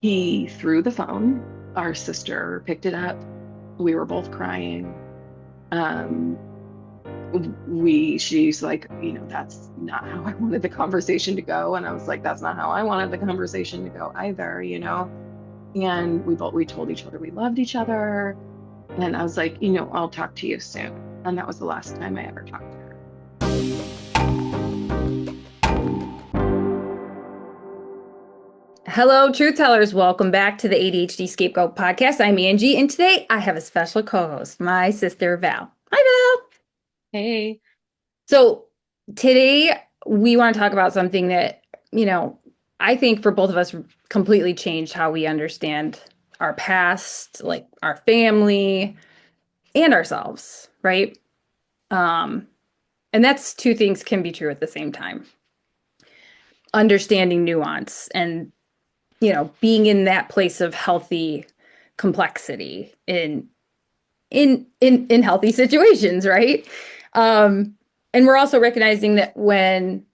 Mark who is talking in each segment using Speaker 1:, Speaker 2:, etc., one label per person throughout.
Speaker 1: He threw the phone. Our sister picked it up. We were both crying. Um, she's like, that's not how I wanted the conversation to go. And I was like, that's not how I wanted the conversation to go either. And we told each other we loved each other. And I was like, I'll talk to you soon. And that was the last time I ever talked to her.
Speaker 2: Hello, truth tellers. Welcome back to the ADHD Scapegoat podcast. I'm Angie, and today I have a special co-host, my sister Val. Hi, Val.
Speaker 1: Hey.
Speaker 2: So today we want to talk about something that, I think for both of us completely changed how we understand our past, like our family and ourselves, right? Um, and that's two things can be true at the same time. Understanding nuance and being in that place of healthy complexity in healthy situations, right? And we're also recognizing that when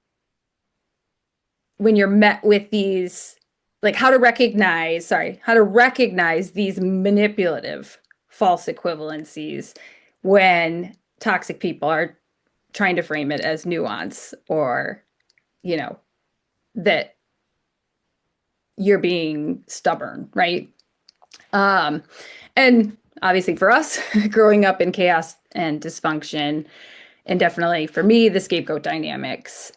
Speaker 2: you're met with these, like how to recognize these manipulative false equivalencies when toxic people are trying to frame it as nuance or, that you're being stubborn, right? Um, and obviously for us, growing up in chaos and dysfunction, and definitely for me, the scapegoat dynamics,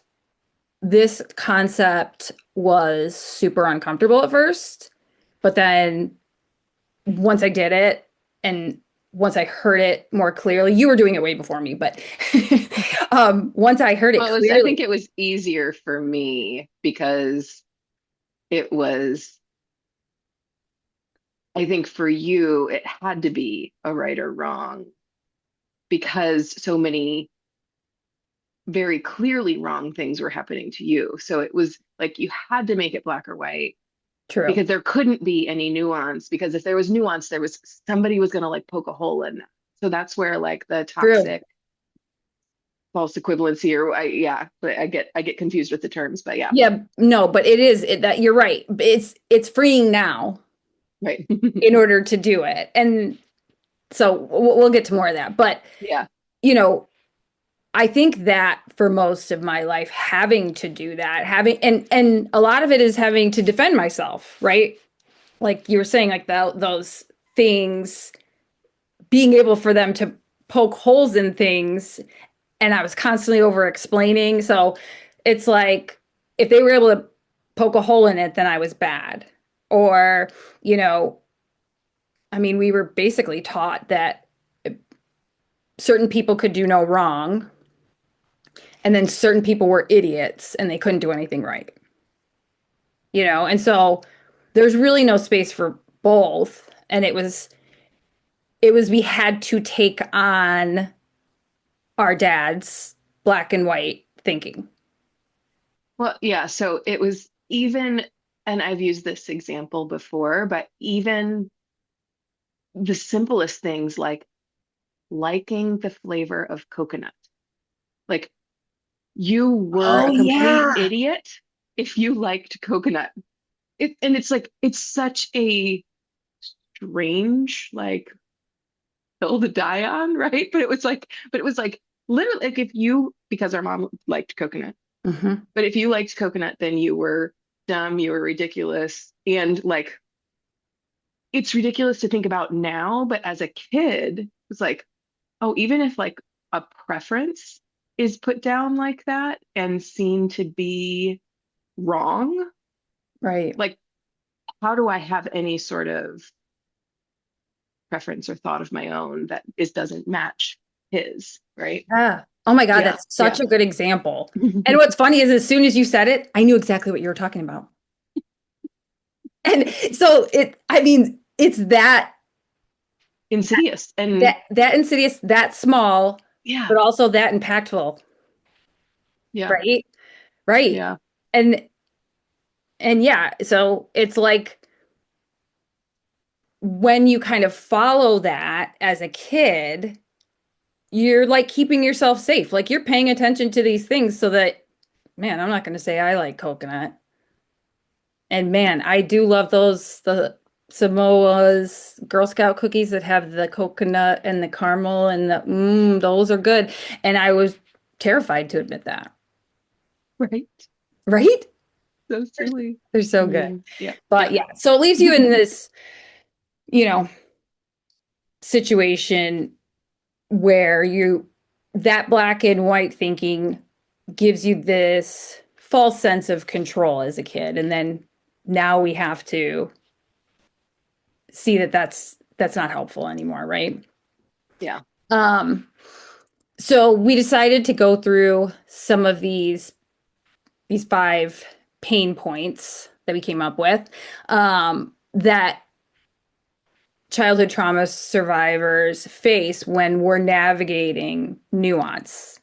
Speaker 2: this concept was super uncomfortable at first. But then once I did it and once I heard it more clearly, you were doing it way before me, but once I heard it
Speaker 1: I think
Speaker 2: clearly,
Speaker 1: it was easier for me because it was, I think for you, it had to be a right or wrong because so many very clearly wrong things were happening to you. So it was like you had to make it black or white
Speaker 2: true.
Speaker 1: because there couldn't be any nuance because if there was nuance, there was somebody was going to like poke a hole in that. So that's where like the
Speaker 2: True.
Speaker 1: toxic false equivalency or yeah, but I get confused with the terms, but yeah,
Speaker 2: Yeah, no, but that you're right. It's freeing now
Speaker 1: right.
Speaker 2: in order to do it. And so we'll get to more of that. But,
Speaker 1: Yeah.
Speaker 2: you know, I think that for most of my life, having to do that, and a lot of it is having to defend myself, right? Like you were saying, like those things, being able for them to poke holes in things, and I was constantly over explaining. So it's like if they were able to poke a hole in it, then I was bad. Or, you know, I mean, we were basically taught that certain people could do no wrong, and then certain people were idiots and they couldn't do anything right. And so there's really no space for both. And it was we had to take on our dad's black and white thinking.
Speaker 1: Well, yeah, so it was even, and I've used this example before, but even the simplest things like liking the flavor of coconut. Like you were
Speaker 2: Oh
Speaker 1: a complete
Speaker 2: yeah.
Speaker 1: idiot if you liked coconut. And it's like it's such a strange like hill to die on, right? But it was like literally like if you because our mom liked coconut,
Speaker 2: Hmm.
Speaker 1: but if you liked coconut, then you were dumb, you were ridiculous, and like it's ridiculous to think about now, but as a kid, it's like, oh, even if like a preference is put down like that and seen to be wrong,
Speaker 2: Right.
Speaker 1: like how do I have any sort of preference or thought of my own that is doesn't match his, right?
Speaker 2: Yeah. Oh my God,
Speaker 1: Yeah,
Speaker 2: that's such
Speaker 1: yeah.
Speaker 2: a good example. And what's funny is as soon as you said it, I knew exactly what you were talking about. And so I mean, it's
Speaker 1: Insidious. And
Speaker 2: that insidious, that small,
Speaker 1: yeah,
Speaker 2: but also that impactful,
Speaker 1: yeah,
Speaker 2: right? Right.
Speaker 1: yeah.
Speaker 2: And and yeah, so it's like when you kind of follow that as a kid, you're like keeping yourself safe. Like you're paying attention to these things so that, man, I'm not going to say I like coconut. And man, I do love the Samoa's Girl Scout cookies that have the coconut and the caramel and those are good. And I was terrified to admit that.
Speaker 1: Right.
Speaker 2: Right?
Speaker 1: So silly.
Speaker 2: They're
Speaker 1: I
Speaker 2: so good.
Speaker 1: mean, yeah,
Speaker 2: But
Speaker 1: yeah.
Speaker 2: yeah, so it leaves you in this, you know, situation where that black and white thinking gives you this false sense of control as a kid. And then now we have to see that that's not helpful anymore, right?
Speaker 1: Yeah.
Speaker 2: Um, so we decided to go through some of these five pain points that we came up with, that childhood trauma survivors face when we're navigating nuance,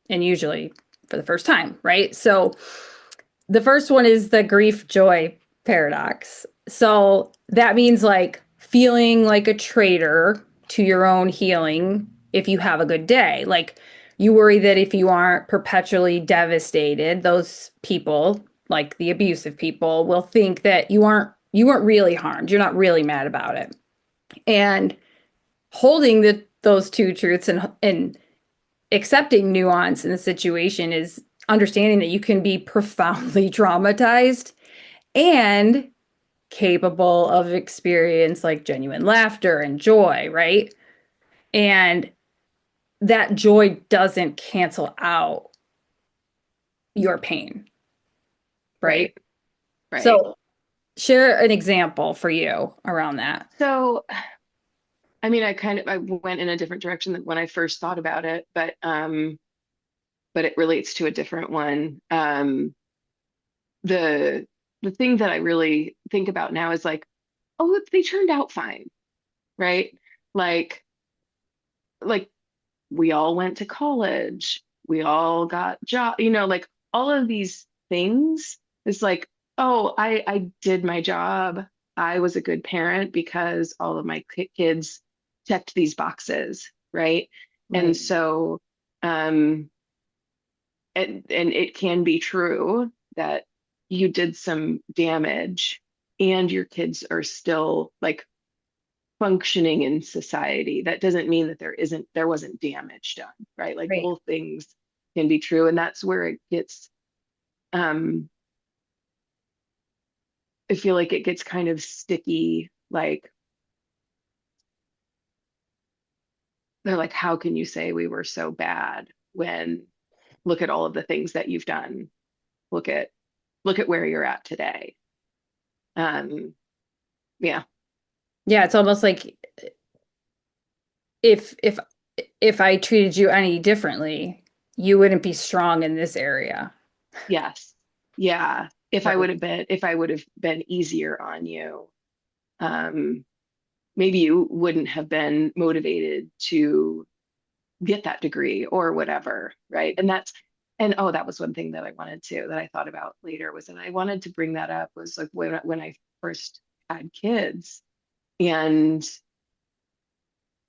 Speaker 2: and usually for the first time, right? So the first one is the grief joy paradox. So that means like feeling like a traitor to your own healing if you have a good day. Like you worry that if you aren't perpetually devastated, those people, like the abusive people, will think that you weren't really harmed. You're not really mad about it. And holding those two truths and accepting nuance in the situation is understanding that you can be profoundly traumatized and capable of experience like genuine laughter and joy, right? And that joy doesn't cancel out your pain, right?
Speaker 1: Right. Right.
Speaker 2: So share an example for you around that.
Speaker 1: So, I mean, I went in a different direction than when I first thought about it, but it relates to a different one. The the thing that I really think about now is like, oh, they turned out fine, right? Like, like we all went to college, we all got job, like all of these things. It's like, oh, I did my job. I was a good parent because all of my kids checked these boxes, right? And
Speaker 2: Right.
Speaker 1: so, um, and it can be true that you did some damage and your kids are still like functioning in society. That doesn't mean that there wasn't damage done, right? Like
Speaker 2: Right.
Speaker 1: both things can be true. And that's where it gets, um, I feel like it gets kind of sticky. Like they're like, how can you say we were so bad when look at all of the things that you've done? Look at look at where you're at today. Um, yeah.
Speaker 2: Yeah, it's almost like if if if I treated you any differently, you wouldn't be strong in this area.
Speaker 1: Yes. Yeah.
Speaker 2: Right.
Speaker 1: If I would have been easier on you, um, maybe you wouldn't have been motivated to get that degree or whatever, right? And oh, that was one thing that I wanted to, that I thought about later was that I wanted to bring that up was like when I first had kids and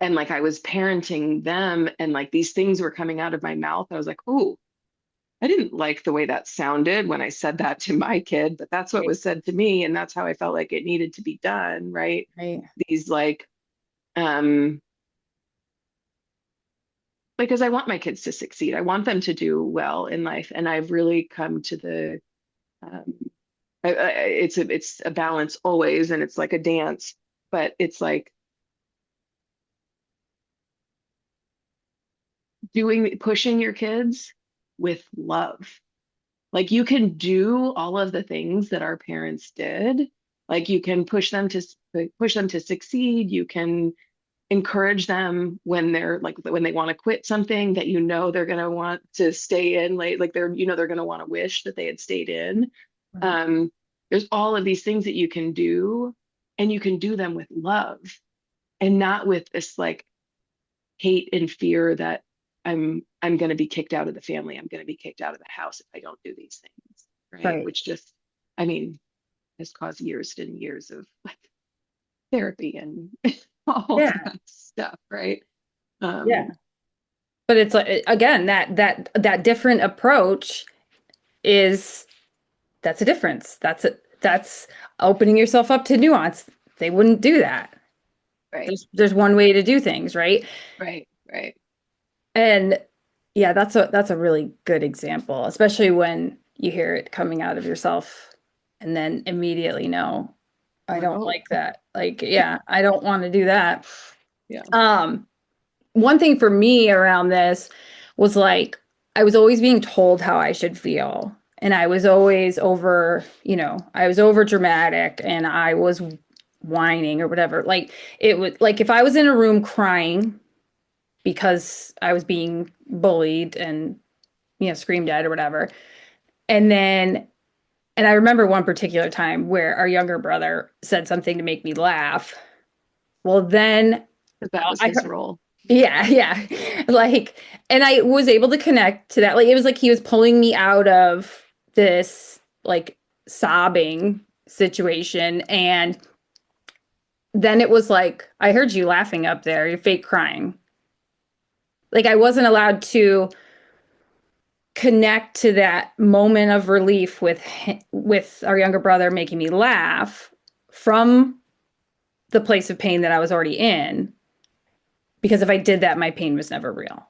Speaker 1: and like I was parenting them and like these things were coming out of my mouth. I was like, oh, I didn't like the way that sounded when I said that to my kid, but that's what
Speaker 2: Right.
Speaker 1: was said to me, and that's how I felt like it needed to be done, right?
Speaker 2: Right.
Speaker 1: These um, because I want my kids to succeed. I want them to do well in life, and I've really come to the um, it's a balance always, and it's like a dance, but it's like pushing your kids with love. Like you can do all of the things that our parents did. Like you can push them to succeed. You can encourage them when they're like when they want to quit something that they're going to want to stay in late, like they're going to want to wish that they had stayed in.
Speaker 2: Right.
Speaker 1: Um, there's all of these things that you can do, and you can do them with love and not with this like hate and fear that I'm going to be kicked out of the family. I'm going to be kicked out of the house if I don't do these things, right?
Speaker 2: Right.
Speaker 1: Which just, I mean, has caused years and years of like therapy and all of
Speaker 2: Yeah.
Speaker 1: that stuff, right?
Speaker 2: Yeah.
Speaker 1: Um,
Speaker 2: But it's like again, that different approach is that's a difference. That's it. that's opening yourself up to nuance. They wouldn't do that.
Speaker 1: Right.
Speaker 2: There's one way to do things, right?
Speaker 1: Right. Right.
Speaker 2: And yeah, that's a really good example, especially when you hear it coming out of yourself and then immediately know, I
Speaker 1: I'm like,
Speaker 2: don't
Speaker 1: oh,
Speaker 2: like that. Like, yeah, I don't want to do that.
Speaker 1: yeah.
Speaker 2: Um, One thing for me around this was like I was always being told how I should feel. And I was always over, I was over dramatic and I was whining or whatever. Like it was like if I was in a room crying because I was being bullied and, screamed at or whatever. And then, and I remember one particular time where our younger brother said something to make me laugh. Well, then
Speaker 1: 'Cause that was
Speaker 2: I
Speaker 1: his
Speaker 2: heard,
Speaker 1: role.
Speaker 2: yeah, yeah. Like, and I was able to connect to that. Like, it was like he was pulling me out of this, like, sobbing situation. And then it was like, I heard you laughing up there. You're fake crying. Like, I wasn't allowed to connect to that moment of relief with our younger brother making me laugh from the place of pain that I was already in. Because if I did that, my pain was never real.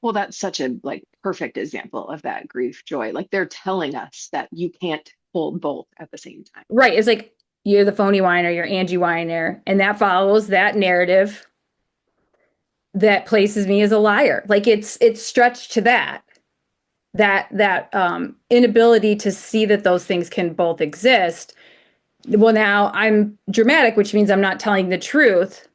Speaker 1: Well, that's such a like perfect example of that grief joy. Like they're telling us that you can't hold both at the same time.
Speaker 2: Right. It's like you're the phony whiner, you're Angie whiner, and that follows that narrative that places me as a liar. Like it's stretched to that inability to see that those things can both exist. Well, now I'm dramatic, which means I'm not telling the truth.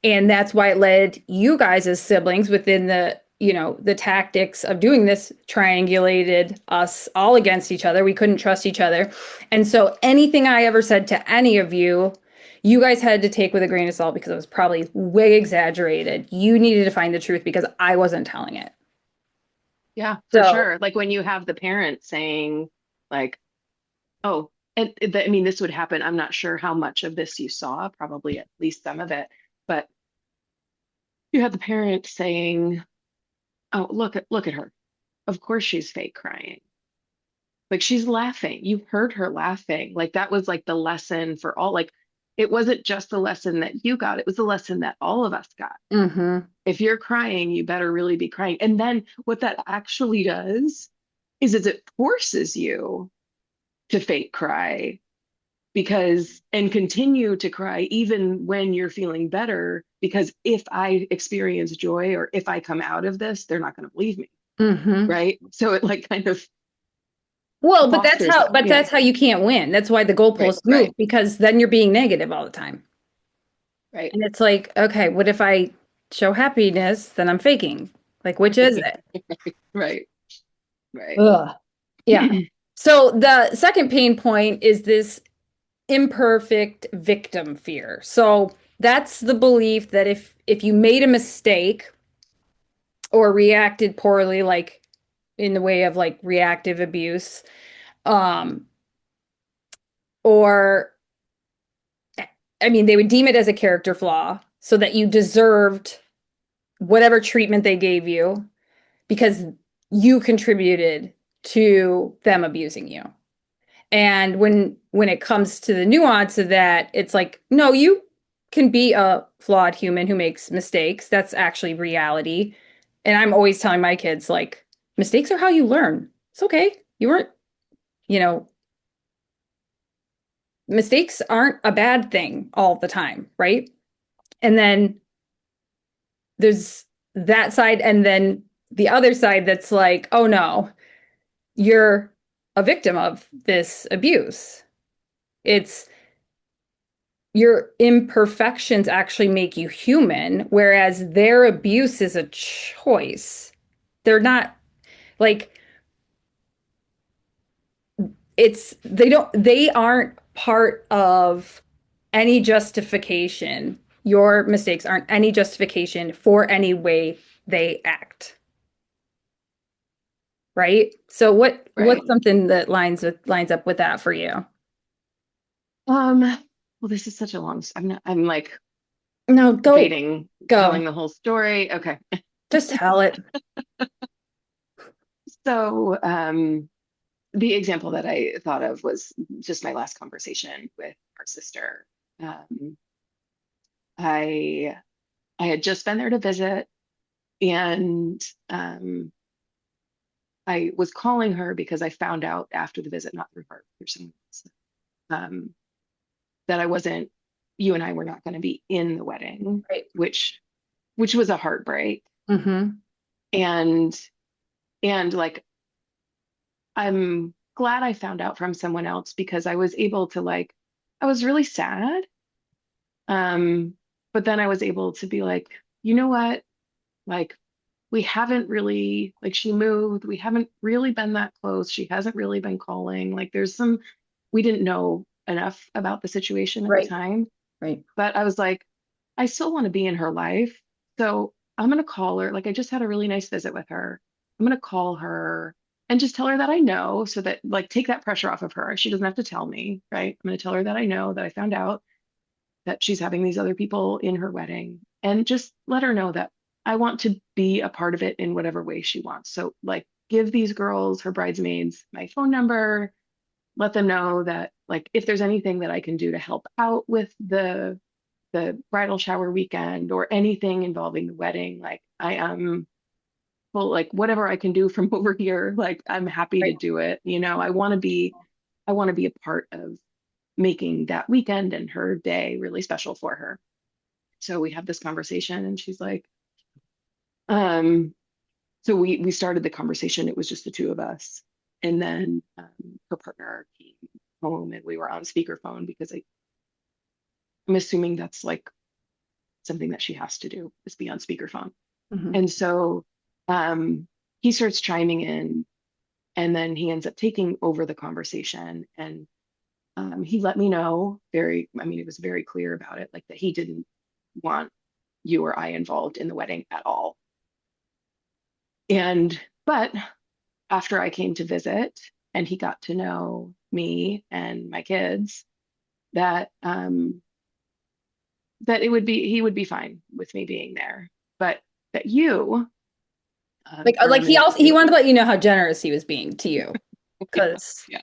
Speaker 2: And that's why it led you guys as siblings within the tactics of doing this triangulated us all against each other. We couldn't trust each other. And so anything I ever said to any of you, you guys had to take with a grain of salt because it was probably way exaggerated. You needed to find the truth because I wasn't telling it.
Speaker 1: Yeah, for
Speaker 2: So,
Speaker 1: sure. Like when you have the parent saying, like, oh, and I mean, this would happen. I'm not sure how much of this you saw, probably at least some of it, but you had the parent saying, oh, look at her. Of course she's fake crying. Like she's laughing. You heard her laughing. Like that was like the lesson for all. Like it wasn't just the lesson that you got, it was the lesson that all of us got.
Speaker 2: mhm.
Speaker 1: If you're crying, you better really be crying. And then what that actually does is it forces you to fake cry because and continue to cry even when you're feeling better. Because if I experience joy or if I come out of this, they're not going to believe me.
Speaker 2: Mhm.
Speaker 1: Right. So it like kind of
Speaker 2: Well, but that's
Speaker 1: fosters
Speaker 2: how
Speaker 1: that.
Speaker 2: but
Speaker 1: Yeah.
Speaker 2: that's how you can't win. That's why the
Speaker 1: Right.
Speaker 2: goalposts move
Speaker 1: Right.
Speaker 2: because then you're being negative all the time.
Speaker 1: Right.
Speaker 2: And it's like, okay, what if I show happiness, then I'm faking? Like, which is it?
Speaker 1: Right. Right.
Speaker 2: Ugh. Yeah. So the second pain point is this imperfect victim fear. So that's the belief that if you made a mistake or reacted poorly, like in the way of like reactive abuse, um, or I mean, they would deem it as a character flaw so that you deserved whatever treatment they gave you because you contributed to them abusing you. And when it comes to the nuance of that, it's like, no, you can be a flawed human who makes mistakes. That's actually reality. And I'm always telling my kids, like, mistakes are how you learn. It's okay. You weren't, you know, mistakes aren't a bad thing all the time, right? And then there's that side, and then the other side that's like, oh no, you're a victim of this abuse. It's your imperfections actually make you human, whereas their abuse is a choice. They're not like they aren't part of any justification. Your mistakes aren't any justification for any way they act. Right? So what's
Speaker 1: Right.
Speaker 2: something that lines up with that for you?
Speaker 1: Well, this is such a long, I'm like
Speaker 2: No, go
Speaker 1: debating
Speaker 2: go.
Speaker 1: telling the whole story. Okay.
Speaker 2: Just tell it.
Speaker 1: So, the example that I thought of was just my last conversation with our sister. Um, I I had just been there to visit, and I was calling her because I found out after the visit, not through her, through someone else, um, that I wasn't, you and I were not going to be in the wedding,
Speaker 2: Right.
Speaker 1: which was a heartbreak.
Speaker 2: Mm-hmm.
Speaker 1: And like I'm glad I found out from someone else because I was able to like, I was really sad. Um, but then I was able to be like, you know what? Like, we haven't really, like, she moved. We haven't really been that close. She hasn't really been calling. Like, we didn't know enough about the situation at the
Speaker 2: Right.
Speaker 1: time.
Speaker 2: Right.
Speaker 1: But I was like, I still want to be in her life. So I'm going to call her. Like, I just had a really nice visit with her. I'm going to call her and just tell her that I know so that, like, take that pressure off of her. She doesn't have to tell me, right? I'm going to tell her that I know that I found out that she's having these other people in her wedding and just let her know that I want to be a part of it in whatever way she wants. So, like, give these girls, her bridesmaids, my phone number, let them know that, like, if there's anything that I can do to help out with the bridal shower weekend or anything involving the wedding, like, I am, well, like, whatever I can do from over here, like, I'm happy to
Speaker 2: Right.
Speaker 1: do it. I want to be a part of making that weekend and her day really special for her. So we have this conversation and she's like, um, so we started the conversation. It was just the two of us. And then her partner came home and we were on speakerphone because I'm assuming that's like something that she has to do is be on speakerphone.
Speaker 2: Mm-hmm.
Speaker 1: And so he starts chiming in and then he ends up taking over the conversation. And he let me know I mean, it was very clear about it, like that he didn't want you or I involved in the wedding at all. But after I came to visit and he got to know me and my kids, that he would be fine with me being there, but that you are a
Speaker 2: He
Speaker 1: manipulative.
Speaker 2: wanted to let you know how generous he was being to you.
Speaker 1: Yeah,
Speaker 2: Because,
Speaker 1: yeah,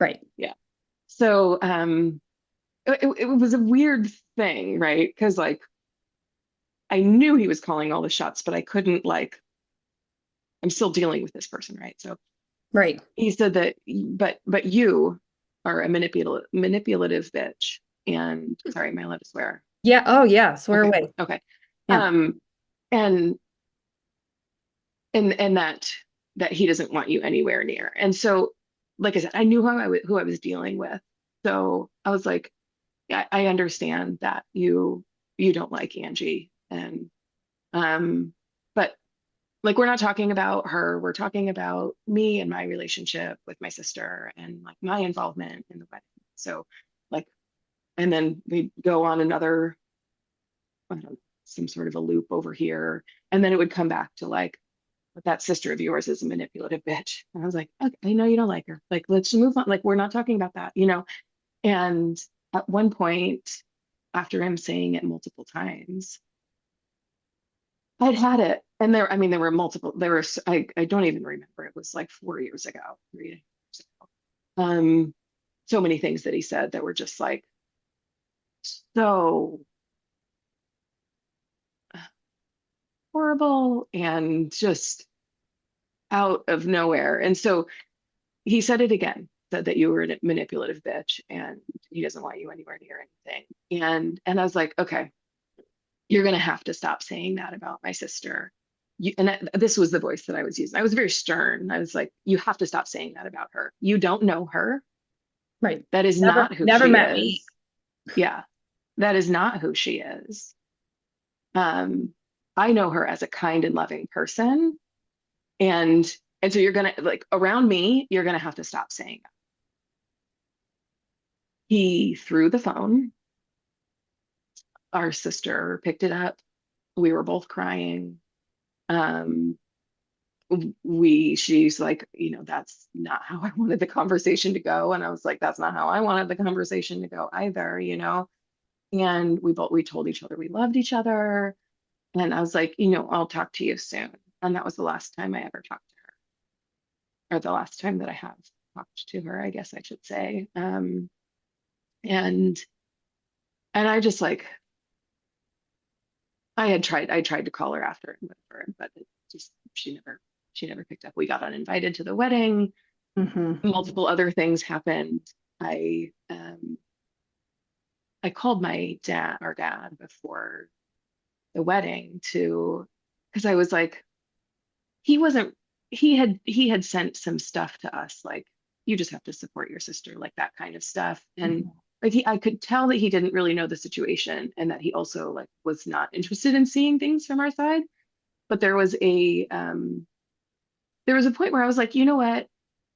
Speaker 2: right.
Speaker 1: yeah. So it was a weird thing, right? Because like I knew he was calling all the shots, but I couldn't like I'm still dealing with this person, right? So
Speaker 2: Right.
Speaker 1: he said that, but you are a manipulative bitch. And sorry, am I allowed to swear?
Speaker 2: Yeah. Oh, yeah. Swear
Speaker 1: Okay,
Speaker 2: away.
Speaker 1: okay.
Speaker 2: Yeah.
Speaker 1: Um, and and that he doesn't want you anywhere near. And so, like I said, I knew who I was dealing with. So I was like, yeah, I understand that you don't like Angie, and um, but like we're not talking about her. We're talking about me and my relationship with my sister and like my involvement in the wedding. So like, and then we go on another, I don't know, some sort of a loop over here. And then it would come back to like, but that sister of yours is a manipulative bitch. And I was like, okay, I know you don't like her. Like, let's just move on. Like, we're not talking about that. And at one point, after him saying it multiple times, I'd had it. And I mean, there were multiple, I don't even remember. It was like 4 years ago, 3 years ago. So many things that he said that were just like so horrible and just out of nowhere. And so he said it again, said that you were a manipulative bitch and he doesn't want you anywhere near anything. And I was like, okay, you're gonna have to stop saying that about my sister. This was the voice that I was using. I was very stern. I was like, you have to stop saying that about her. You don't know her.
Speaker 2: Right.
Speaker 1: That is
Speaker 2: Never,
Speaker 1: not who
Speaker 2: never
Speaker 1: she
Speaker 2: met me.
Speaker 1: is. Yeah, that is not who she is. Um, I know her as a kind and loving person. And so you're gonna like around me, you're gonna have to stop saying that. He threw the phone. Our sister picked it up. We were both crying. Um, she's like, that's not how I wanted the conversation to go. And I was like, that's not how I wanted the conversation to go either. And we told each other we loved each other. And I was like, I'll talk to you soon. And that was the last time I ever talked to her. or the last time that I have talked to her, I guess I should say. And I just like I tried to call her after and whatever, but it just she never picked up. We got uninvited to the wedding.
Speaker 2: Mm-hmm.
Speaker 1: Multiple other things happened. I I called our dad before the wedding to because I was like he wasn't he had sent some stuff to us like you just have to support your sister like that kind of stuff and
Speaker 2: Mm-hmm.
Speaker 1: like I could tell that he didn't really know the situation and that he also like was not interested in seeing things from our side but there was a point where I was like you know what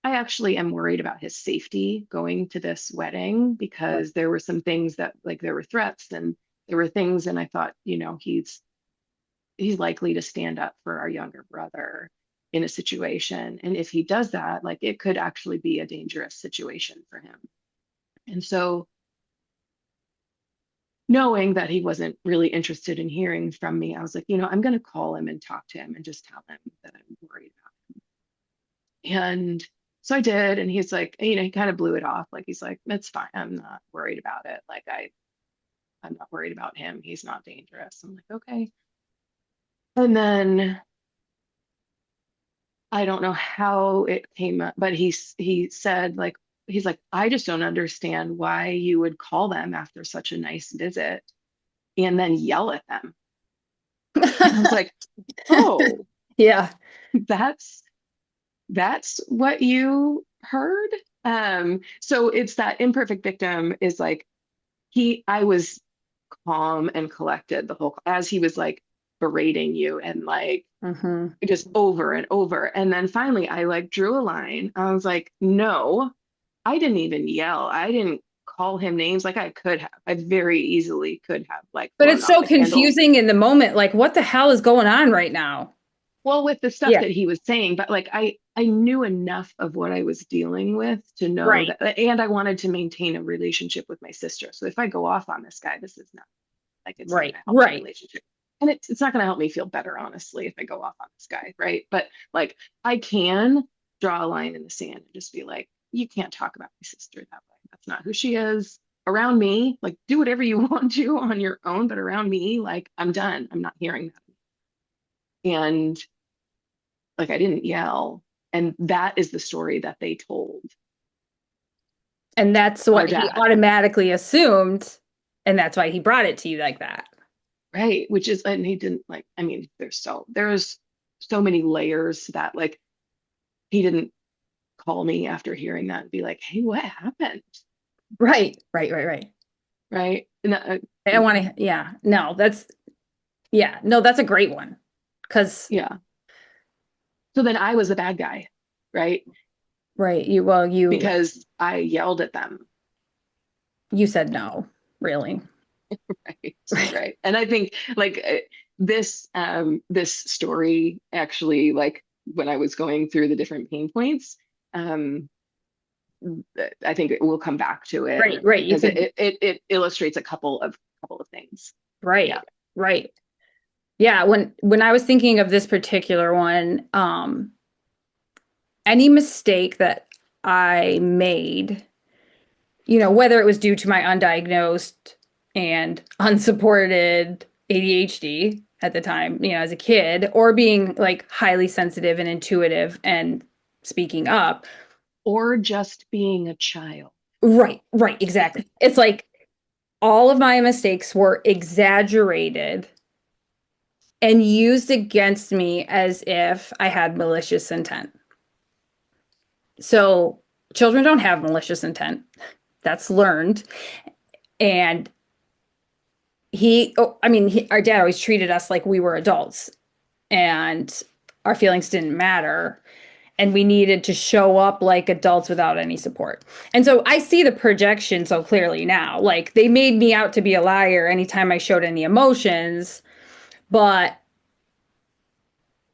Speaker 1: I actually am worried about his safety going to this wedding
Speaker 2: Right.
Speaker 1: because there were some things that like there were threats and there were things and I thought you know he's likely to stand up for our younger brother in a situation. And if he does that, like it could actually be a dangerous situation for him. And so knowing that he wasn't really interested in hearing from me, I was like, you know, I'm going to call him and talk to him and just tell him that I'm worried about him. And so I did. And he's like, you know, he kind of blew it off. Like he's like, it's fine. I'm not worried about it. I'm not worried about him. He's not dangerous. I'm like, okay. And then I don't know how it came up, but he said like he's like I just don't understand why you would call them after such a nice visit and then yell at them. And I was like, "Oh,
Speaker 2: Yeah.
Speaker 1: that's what you heard?" So it's that imperfect victim is like I was calm and collected the whole as he was like berating you and like
Speaker 2: Mm-hmm.
Speaker 1: just over and over. And then finally, I like drew a line. I was like, no, I didn't even yell. I didn't call him names like I could have. I very easily could have like
Speaker 2: But
Speaker 1: blown
Speaker 2: it's
Speaker 1: off
Speaker 2: so
Speaker 1: the candle.
Speaker 2: confusing in the moment. Like, what the hell is going on right now?
Speaker 1: Well, with the stuff
Speaker 2: Yeah.
Speaker 1: that he was saying, but like I knew enough of what I was dealing with to know
Speaker 2: Right.
Speaker 1: that, and I wanted to maintain a relationship with my sister. So if I go off on this guy, this is not like it's not
Speaker 2: Right.
Speaker 1: going to help the
Speaker 2: Right.
Speaker 1: relationship. And it's not going to help me feel better, honestly, if I go off on this guy, right? But like I can draw a line in the sand and just be like, you can't talk about my sister that way. That's not who she is. Around me, like do whatever you want to on your own, but around me, like I'm done. I'm not hearing that. And like I didn't yell. And that is the story that they told
Speaker 2: And that's
Speaker 1: our
Speaker 2: what he
Speaker 1: dad,
Speaker 2: automatically assumed. And that's why he brought it to you like that.
Speaker 1: right? Which is, and he didn't like, I mean, there's so many layers to that. Like he didn't call me after hearing that and be like, hey, what happened?
Speaker 2: Right. Right. Right. Right.
Speaker 1: Right. And
Speaker 2: I want to, yeah. No, that's, yeah. No, that's a great one. Because,
Speaker 1: yeah. So then I was the bad guy, right?
Speaker 2: right. You,
Speaker 1: Because I yelled at them.
Speaker 2: you said no, really.
Speaker 1: Right. Right. And I think like this story actually, like when I was going through the different pain points, um, I think it will come back to
Speaker 2: Right.
Speaker 1: it
Speaker 2: Right. You
Speaker 1: because
Speaker 2: could,
Speaker 1: it illustrates a couple of things.
Speaker 2: right.
Speaker 1: Yeah.
Speaker 2: Right. Yeah. When I was thinking of this particular one, any mistake that I made, whether it was due to my undiagnosed and unsupported ADHD at the time, as a kid, or being like highly sensitive and intuitive and speaking up.
Speaker 1: Or just being a child.
Speaker 2: Right, right, exactly. It's like all of my mistakes were exaggerated and used against me as if I had malicious intent. So children don't have malicious intent. That's learned. And our dad always treated us like we were adults and our feelings didn't matter. And we needed to show up like adults without any support. And so I see the projection so clearly now. Like they made me out to be a liar anytime I showed any emotions. But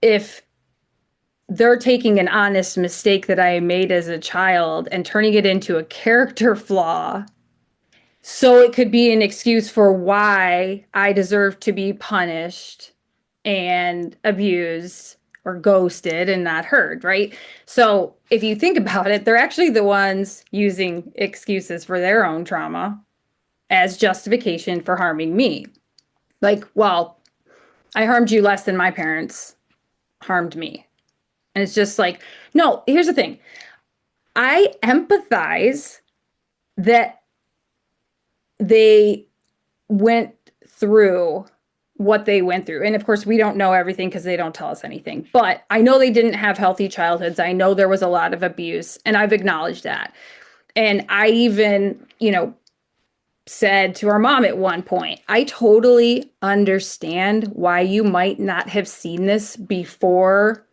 Speaker 2: if they're taking an honest mistake that I made as a child and turning it into a character flaw, so it could be an excuse for why I deserve to be punished and abused, or ghosted and not heard, right? So if you think about it, they're actually the ones using excuses for their own trauma as justification for harming me. Like, well, I harmed you less than my parents harmed me. And it's just like, no, here's the thing. I empathize that they went through what they went through. And of course, we don't know everything because they don't tell us anything. But I know they didn't have healthy childhoods. I know there was a lot of abuse, and I've acknowledged that. And I even, said to our mom at one point, I totally understand why you might not have seen this before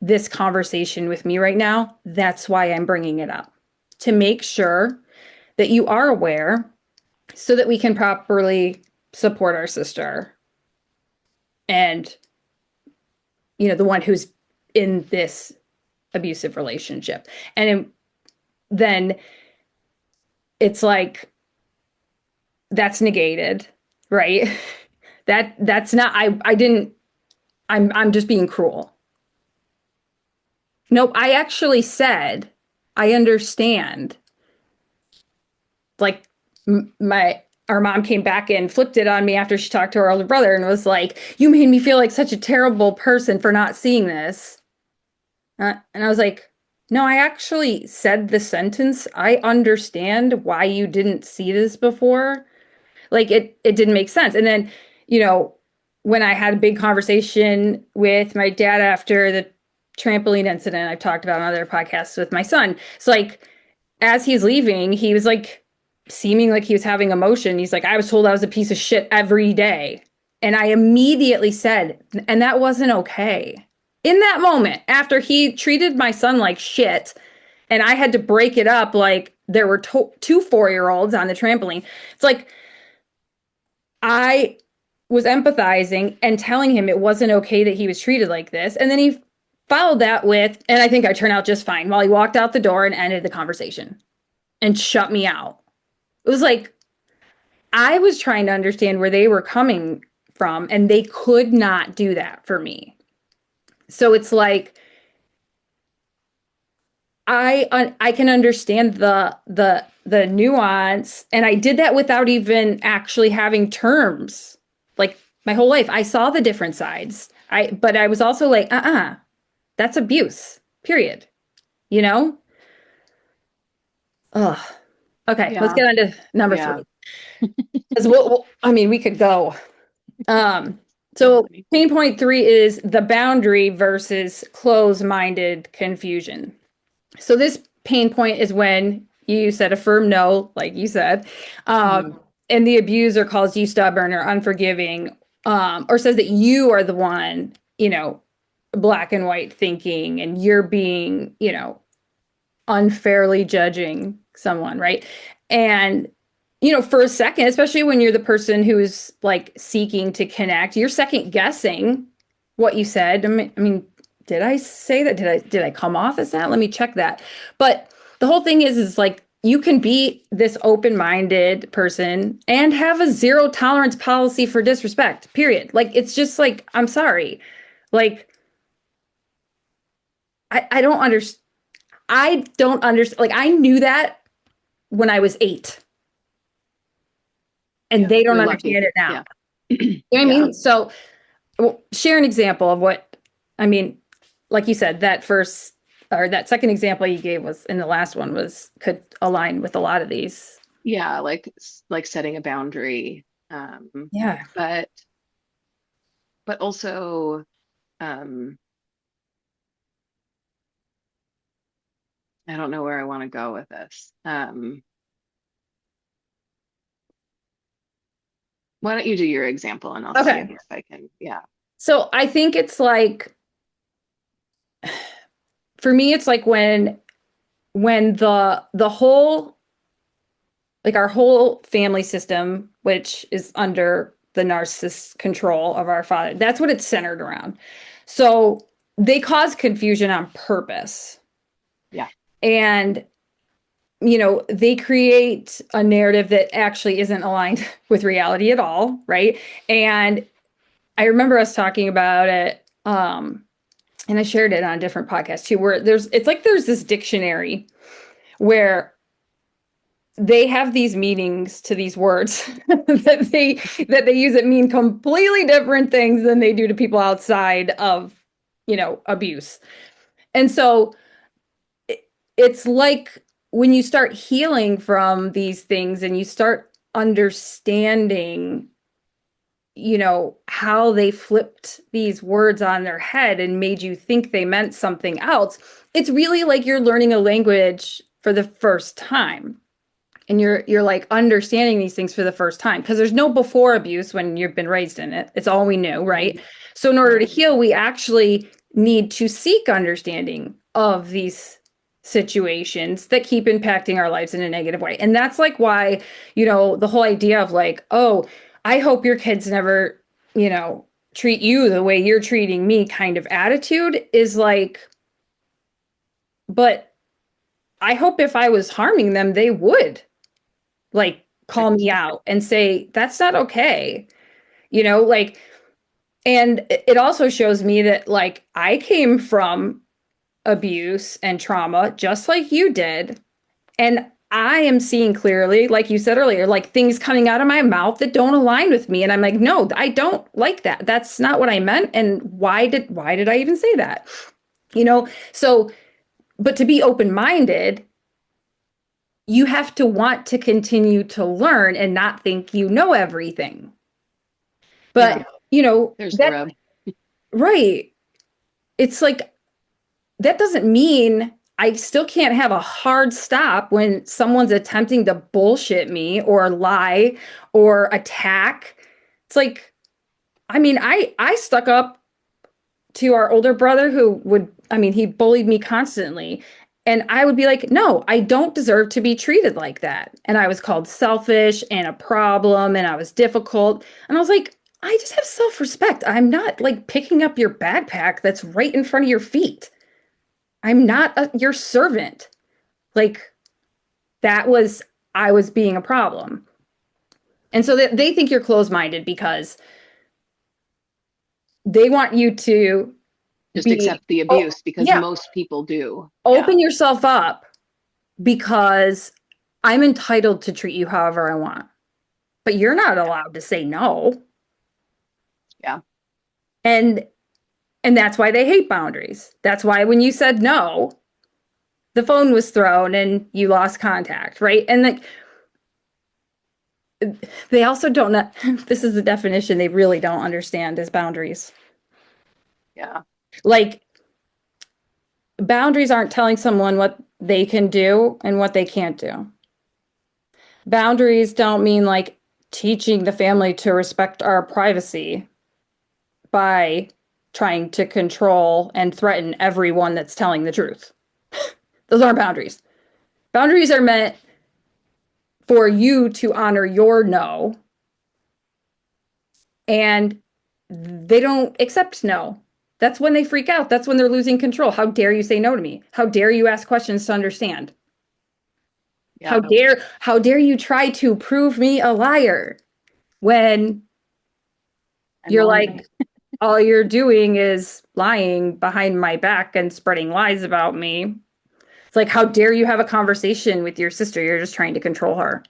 Speaker 2: this conversation with me right now. That's why I'm bringing it up, to make sure that you are aware so that we can properly support our sister and, the one who's in this abusive relationship. And then it's like, that's negated, right? That's not, I didn't, I'm just being cruel. Nope, I actually said, I understand. Like, our mom came back and flipped it on me after she talked to her older brother and was like, you made me feel like such a terrible person for not seeing this. And I was like, no, I actually said the sentence. I understand why you didn't see this before. Like, it didn't make sense. And then, when I had a big conversation with my dad after the trampoline incident I've talked about on other podcasts with my son, it's like, as he's leaving, he was like seeming like he was having emotion. He's like, I was told I was a piece of shit every day. And I immediately said, and that wasn't okay. In that moment, after he treated my son like shit, and I had to break it up, like there were two 4-year-olds on the trampoline. It's like, I was empathizing and telling him it wasn't okay that he was treated like this. And then he followed that with, and I think I turned out just fine, while he walked out the door and ended the conversation and shut me out. It was like, I was trying to understand where they were coming from, and they could not do that for me. So it's like, I can understand the nuance, and I did that without even actually having terms. Like, my whole life, I saw the different sides. But I was also like, that's abuse. Period. You know? Ugh. Okay, let's
Speaker 1: Yeah.
Speaker 2: get on to number
Speaker 1: Yeah.
Speaker 2: 3. Because I mean, we could go. Um,
Speaker 1: So
Speaker 2: so
Speaker 1: funny.
Speaker 2: pain point 3 is the boundary versus close-minded confusion. So this pain point is when you said a firm no, like you said,
Speaker 1: Mhm.
Speaker 2: and the abuser calls you stubborn or unforgiving, or says that you are the one, black and white thinking, and you're being, unfairly judging someone, right? And for a second, especially when you're the person who is like seeking to connect, you're second guessing what you said. I mean, did I say that? Did I come off as that? Let me check that. But the whole thing is like, you can be this open-minded person and have a zero tolerance policy for disrespect, period. Like, it's just like, I'm sorry. Like, I don't understand. I don't understand. Like, I knew that when I was 8, and
Speaker 1: Yeah.
Speaker 2: they don't
Speaker 1: You're lucky.
Speaker 2: understand it now.
Speaker 1: Yeah.
Speaker 2: You know what I
Speaker 1: Yeah.
Speaker 2: mean? So, share an example of what, I mean, like you said, that first or that second example you gave was in the last one could align with a lot of these.
Speaker 1: Yeah. Like setting a boundary.
Speaker 2: Yeah.
Speaker 1: But also, um, I don't know where I want to go with this. Why don't you do your example and I'll see if
Speaker 2: Okay.
Speaker 1: I can. Yeah.
Speaker 2: So I think it's like, for me, it's like when the whole, like, our whole family system, which is under the narcissist control of our father, that's what it's centered around. So they cause confusion on purpose.
Speaker 1: Yeah.
Speaker 2: And they create a narrative that actually isn't aligned with reality at all, right? And I remember us talking about it and I shared it on a different podcast too, where there's this dictionary where they have these meanings to these words that they use that mean completely different things than they do to people outside of, abuse. And so it's like when you start healing from these things and you start understanding, how they flipped these words on their head and made you think they meant something else. It's really like you're learning a language for the first time. And you're like understanding these things for the first time because there's no before abuse when you've been raised in it. It's all we knew, right? So in order to heal, we actually need to seek understanding of these situations that keep impacting our lives in a negative way. And that's like why, the whole idea of like, oh, I hope your kids never, treat you the way you're treating me kind of attitude is like, but I hope if I was harming them, they would like call me out and say, that's not okay. Like, and it also shows me that like I came from abuse and trauma just like you did. And I am seeing clearly, like you said earlier, like things coming out of my mouth that don't align with me. And I'm like, no, I don't like that. That's not what I meant. And why did I even say that? So, but to be open-minded, you have to want to continue to learn and not think you know everything. But,
Speaker 1: There's the
Speaker 2: that,
Speaker 1: rub.
Speaker 2: right. It's like, that doesn't mean I still can't have a hard stop when someone's attempting to bullshit me or lie or attack. It's like, I mean, I stuck up to our older brother who he bullied me constantly. And I would be like, no, I don't deserve to be treated like that. And I was called selfish and a problem and I was difficult. And I was like, I just have self-respect. I'm not like picking up your backpack that's right in front of your feet. I'm not your servant. Like I was being a problem. And so they think you're closed-minded because they want you to
Speaker 1: Just
Speaker 2: be,
Speaker 1: accept the
Speaker 2: oh,
Speaker 1: abuse because
Speaker 2: yeah,
Speaker 1: most people do. Yeah.
Speaker 2: open yourself up because I'm entitled to treat you however I want. But you're not allowed to say no.
Speaker 1: Yeah.
Speaker 2: And that's why they hate boundaries. That's why when you said no, the phone was thrown and you lost contact, right? And like they also don't know this is the definition they really don't understand is boundaries.
Speaker 1: Yeah.
Speaker 2: Like boundaries aren't telling someone what they can do and what they can't do. Boundaries don't mean like teaching the family to respect our privacy by trying to control and threaten everyone that's telling the truth. Those aren't boundaries. Boundaries are meant for you to honor your no, and they don't accept no. That's when they freak out. That's when they're losing control. How dare you say no to me? How dare you ask questions to understand?
Speaker 1: Yeah.
Speaker 2: How dare you try to prove me a liar when
Speaker 1: I'm
Speaker 2: you're
Speaker 1: lying.
Speaker 2: like all you're doing is lying behind my back and spreading lies about me. It's like, how dare you have a conversation with your sister? You're just trying to control her.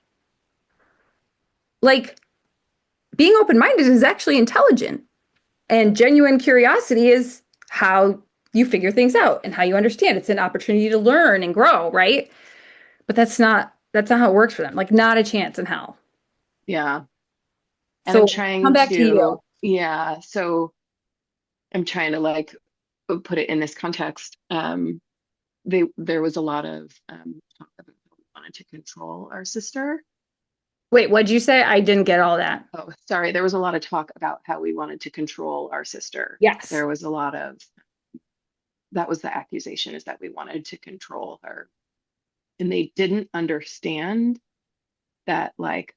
Speaker 2: Like, being open minded is actually intelligent, and genuine curiosity is how you figure things out and how you understand. It's an opportunity to learn and grow, right? But that's not how it works for them. Like, not a chance in hell.
Speaker 1: Yeah. And I'm
Speaker 2: So come
Speaker 1: trying
Speaker 2: back to you.
Speaker 1: to, yeah. So I'm trying to like put it in this context. There was a lot of talk about how we wanted to control our sister.
Speaker 2: Wait, what'd you say? I didn't get all that.
Speaker 1: Oh, sorry. There was a lot of talk about how we wanted to control our sister.
Speaker 2: Yes.
Speaker 1: There was a lot of that was the accusation is that we wanted to control her. And they didn't understand that, like,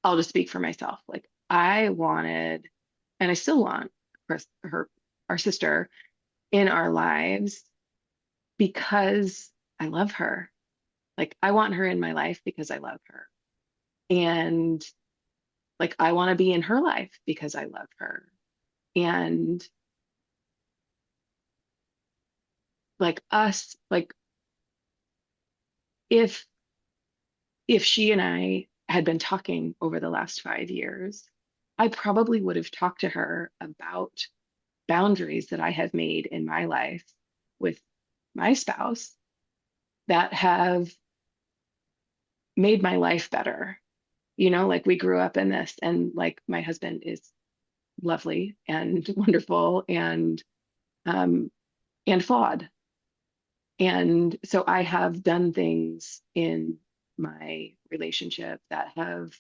Speaker 1: I'll just speak for myself. Like, I wanted, and I still want her, our sister in our lives because I love her. Like, I want her in my life because I love her. And like, I want to be in her life because I love her. And like us, like if she and I had been talking over the last 5 years, I probably would have talked to her about boundaries that I have made in my life with my spouse that have made my life better. You know, like we grew up in this, and like my husband is lovely and wonderful um and flawed. And so I have done things in my relationship that have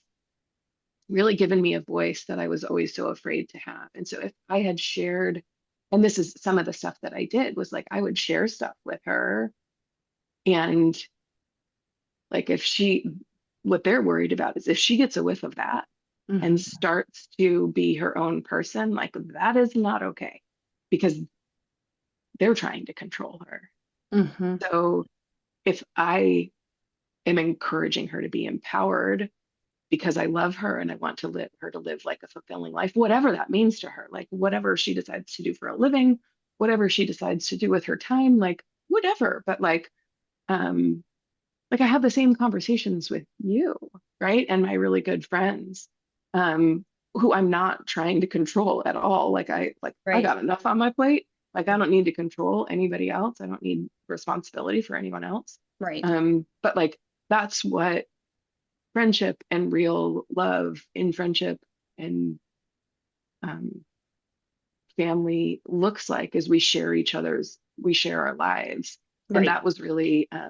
Speaker 1: really given me a voice that I was always so afraid to have. And so if I had shared, and this is some of the stuff that I did, was like I would share stuff with her. And like if she, what they're worried about is if she gets a whiff of that and
Speaker 2: Mhm.
Speaker 1: starts to be her own person, like that is not okay because they're trying to control her.
Speaker 2: Mhm.
Speaker 1: So if I am encouraging her to be empowered because I love her and I want to live her to live like a fulfilling life, whatever that means to her, like whatever she decides to do for a living, whatever she decides to do with her time, like whatever. But like I have the same conversations with you, right? And my really good friends, um, who I'm not trying to control at all. Like I
Speaker 2: Right.
Speaker 1: got enough on my plate. Like I don't need to control anybody else. I don't need responsibility for anyone else.
Speaker 2: Right.
Speaker 1: But like that's what friendship and real love in friendship and um, family looks like is we share our lives. And
Speaker 2: Right.
Speaker 1: that was really, uh,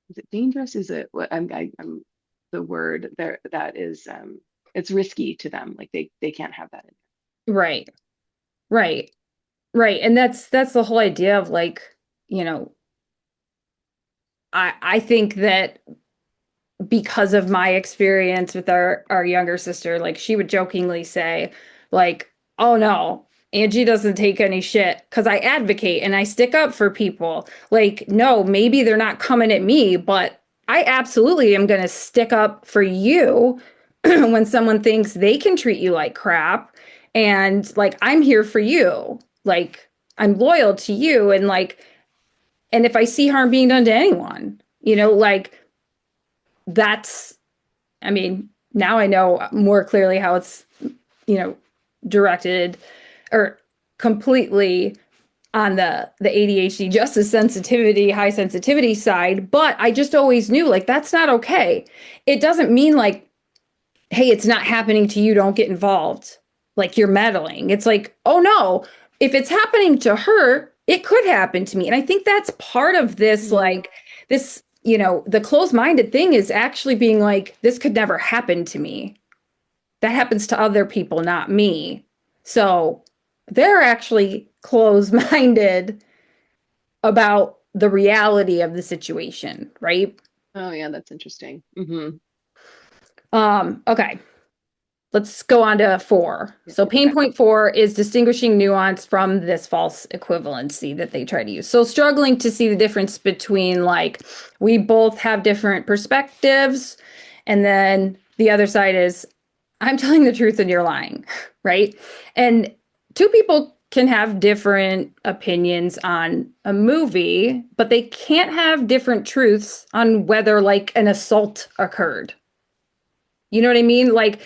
Speaker 1: is it dangerous? Is it what I'm the word there that is, it's risky to them. Like they can't have that.
Speaker 2: Right. Right. Right. And that's the whole idea of like, you know, I think that because of my experience with our younger sister, like she would jokingly say, like, "Oh no, Angie doesn't take any shit because I advocate and I stick up for people." Like, no, maybe they're not coming at me, but I absolutely am going to stick up for you when someone thinks they can treat you like crap. And like, I'm here for you. Like, I'm loyal to you. And like, and if I see harm being done to anyone, like that's I mean, now I know more clearly how it's, you know, directed or completely on the ADHD justice sensitivity, high sensitivity side, but I just always knew like that's not okay. It doesn't mean like, hey, it's not happening to you, don't get involved. Like you're meddling. It's like, oh no, if it's happening to her, it could happen to me. And I think that's part of this,
Speaker 1: Mm.
Speaker 2: like this, the closed-minded thing is actually being like, this could never happen to me. That happens to other people, not me. So they're actually closed-minded about the reality of the situation, right?
Speaker 1: Oh yeah, that's interesting.
Speaker 2: Okay. Let's go on to 4.
Speaker 1: Yeah.
Speaker 2: So pain
Speaker 1: Okay.
Speaker 2: point 4 is distinguishing nuance from this false equivalency that they try to use. So struggling to see the difference between like we both have different perspectives, and then the other side is I'm telling the truth and you're lying, right? And two people can have different opinions on a movie, but they can't have different truths on whether like an assault occurred. You know what I mean? Like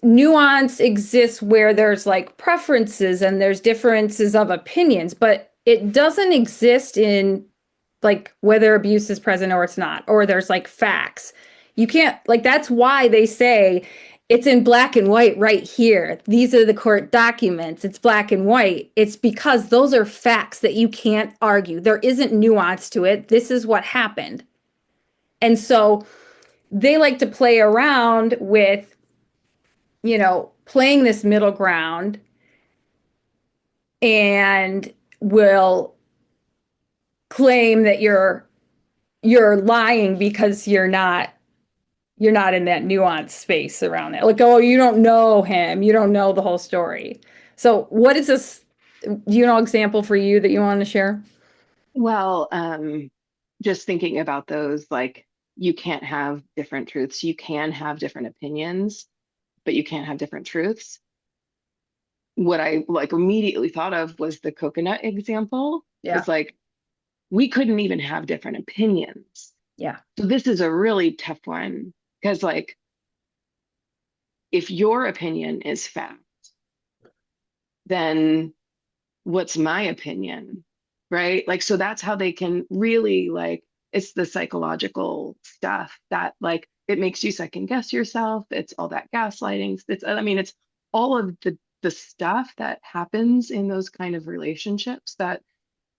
Speaker 2: nuance exists where there's like preferences and there's differences of opinions, but it doesn't exist in like whether abuse is present or it's not, or there's like facts. You can't, like, that's why they say it's in black and white right here. These are the court documents. It's black and white. It's because those are facts that you can't argue. There isn't nuance to it. This is what happened. And so they like to play around with playing this middle ground and will claim that you're lying because you're not in that nuance space around it. Like, oh, you don't know him, you don't know the whole story. So, what is this? Do you know an example for you that you want to share?
Speaker 1: Well, just thinking about those, like you can't have different truths. You can have different opinions. but you can't have different truths. What I like immediately thought of was the coconut example.
Speaker 2: Yeah.
Speaker 1: It's like we couldn't even have different opinions.
Speaker 2: Yeah.
Speaker 1: So this is a really tough one because like if your opinion is fact, then what's my opinion? Right? Like, so that's how they can really like, it's the psychological stuff that like it makes you second guess yourself. It's all that gaslighting. I mean, it's all of the stuff that happens in those kind of relationships that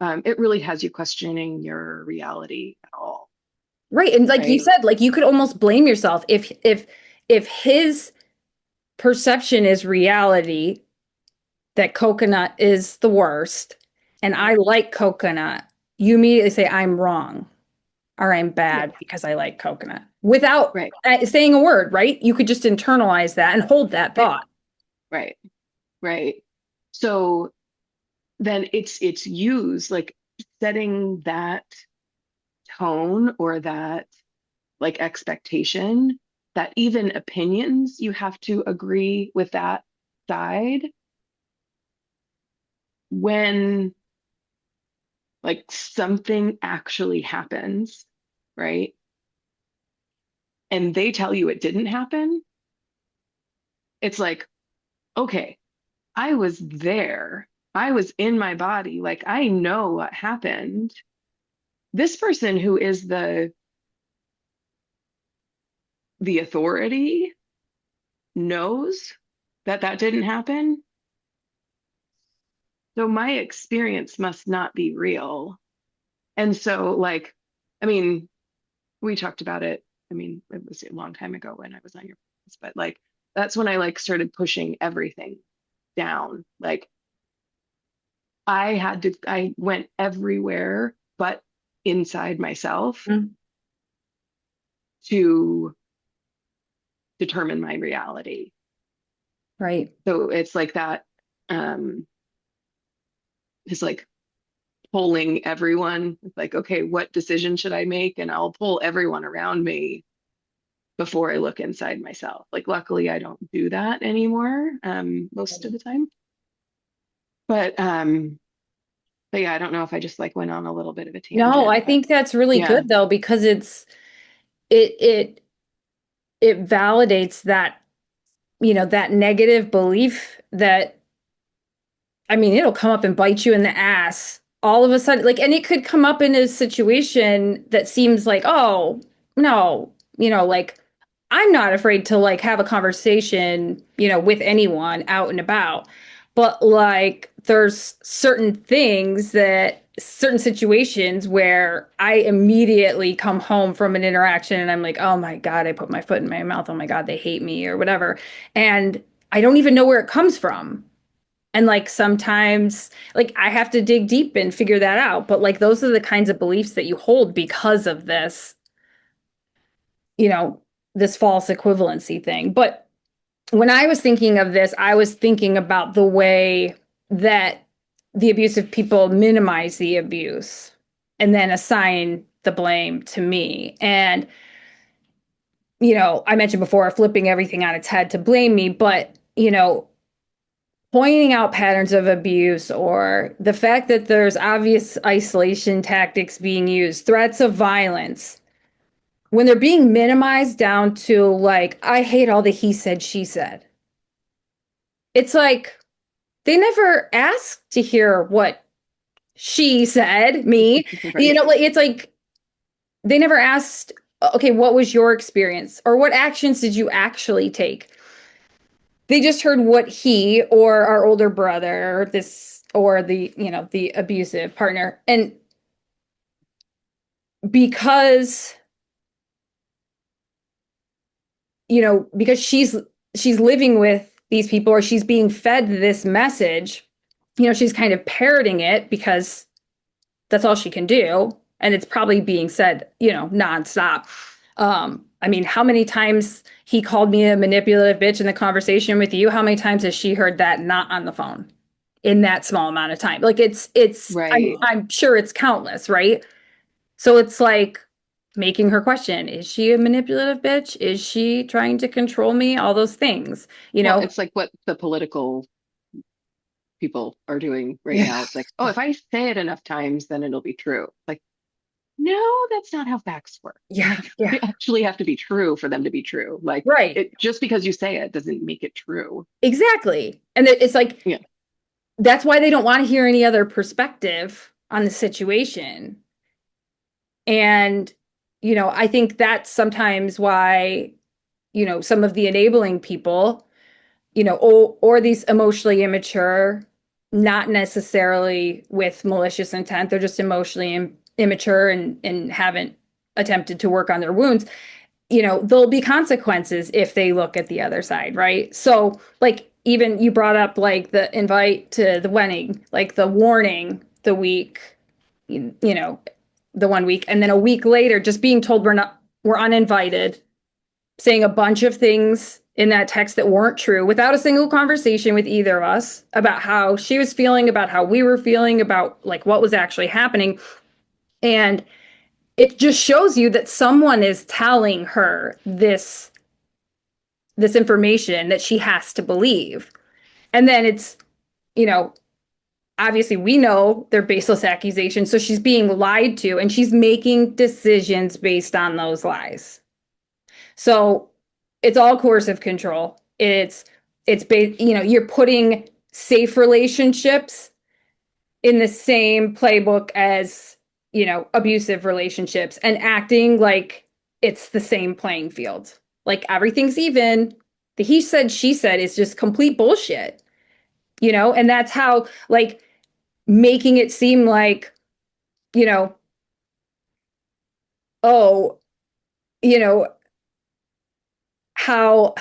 Speaker 1: it really has you questioning your reality at all,
Speaker 2: Right. And like you
Speaker 1: right?
Speaker 2: said, like you could almost blame yourself if his perception is reality, that coconut is the worst, and I
Speaker 1: Right.
Speaker 2: like coconut, you immediately say I'm wrong or I'm
Speaker 1: Yeah.
Speaker 2: bad because I like coconut without
Speaker 1: Right.
Speaker 2: saying a word, right? You could just internalize that and hold that
Speaker 1: Right.
Speaker 2: thought.
Speaker 1: Right. Right. So then it's used like setting that tone or that like expectation that even opinions you have to agree with that side when like something actually happens, right? And they tell you it didn't happen. It's like, okay, I was there. I was in my body. Like I know what happened. This person who is the authority knows that that didn't happen. So my experience must not be real. And so, like, I mean, we talked about it. I mean, it was a long time ago when I was on your podcast, but like, that's when I like started pushing everything down. Like, I went everywhere but inside myself
Speaker 2: Mm.
Speaker 1: to determine my reality.
Speaker 2: Right.
Speaker 1: So it's like that, um, is like polling everyone. It's like, okay, what decision should I make? And I'll pull everyone around me before I look inside myself. Like, luckily, I don't do that anymore, most of the time. But but yeah, I don't know if I just like went on a little bit of a
Speaker 2: No,
Speaker 1: tangent,
Speaker 2: I
Speaker 1: but
Speaker 2: think that's really
Speaker 1: yeah,
Speaker 2: good though, because it it it validates that, that negative belief that, I mean, it'll come up and bite you in the ass all of a sudden. Like, and it could come up in a situation that seems like, oh, no, like I'm not afraid to like have a conversation, with anyone out and about. But like, there's certain situations where I immediately come home from an interaction and I'm like, oh my God, I put my foot in my mouth. Oh my God, they hate me or whatever. And I don't even know where it comes from. And like sometimes, like I have to dig deep and figure that out. But like those are the kinds of beliefs that you hold because of you know, this false equivalency thing. But when I was thinking of this, I was thinking about the way that the abusive people minimize the abuse and then assign the blame to me. And, I mentioned before flipping everything on its head to blame me, but, pointing out patterns of abuse or the fact that there's obvious isolation tactics being used, threats of violence, when they're being minimized down to like, I hate all the he said, she said. It's like they never asked to hear what she said, me.
Speaker 1: right,
Speaker 2: Like it's like they never asked, okay, what was your experience or what actions did you actually take? They just heard what he or our older brother or this or the abusive partner. And because because she's living with these people or she's being fed this message, she's kind of parroting it because that's all she can do, and it's probably being said nonstop. I mean, how many times he called me a manipulative bitch in the conversation with you? How many times has she heard that not on the phone in that small amount of time? Like it's
Speaker 1: right,
Speaker 2: I'm sure it's countless, right? So it's like making her question, is she a manipulative bitch? Is she trying to control me? All those things, you
Speaker 1: Well,
Speaker 2: know?
Speaker 1: it's like what the political people are doing right
Speaker 2: Yeah.
Speaker 1: now. It's like, oh, if I say it enough times, then it'll be true. Like, no, that's not how facts work.
Speaker 2: Yeah.
Speaker 1: Like,
Speaker 2: Yeah.
Speaker 1: they actually have to be true for them to be true. Like,
Speaker 2: Right.
Speaker 1: it just because you say it doesn't make it true.
Speaker 2: Exactly. And it's like,
Speaker 1: Yeah.
Speaker 2: that's why they don't want to hear any other perspective on the situation. And, I think that's sometimes why, some of the enabling people, or these emotionally immature, not necessarily with malicious intent, they're just emotionally immature and haven't attempted to work on their wounds. There'll be consequences if they look at the other side, right? So, like, even you brought up like the invite to the wedding, like the warning the week, you know, the 1 week, and then a week later, just being told we're uninvited, saying a bunch of things in that text that weren't true without a single conversation with either of us about how she was feeling, about how we were feeling, about like what was actually happening. And it just shows you that someone is telling her this information that she has to believe. And then it's, you know, obviously we know they're baseless accusations. So she's being lied to and she's making decisions based on those lies. So it's all coercive control. You're putting safe relationships in the same playbook as, abusive relationships and acting like it's the same playing field. Like everything's even. The he said, she said is just complete bullshit, and that's how, like, making it seem like, you know, oh, you know, how,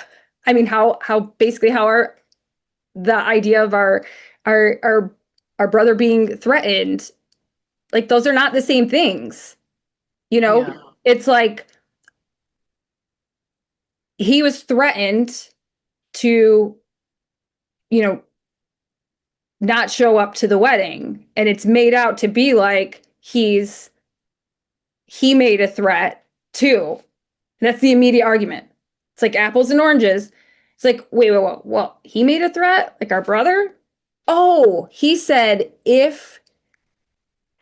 Speaker 2: I mean, how basically how the idea of our, our, our brother being threatened, like, those are not the same things, you know?
Speaker 1: Yeah.
Speaker 2: It's like, he was threatened to, you know, not show up to the wedding. And it's made out to be like he made a threat too. That's the immediate argument. It's like apples and oranges. It's like, wait. Well, he made a threat? Like our brother? Oh, he said, if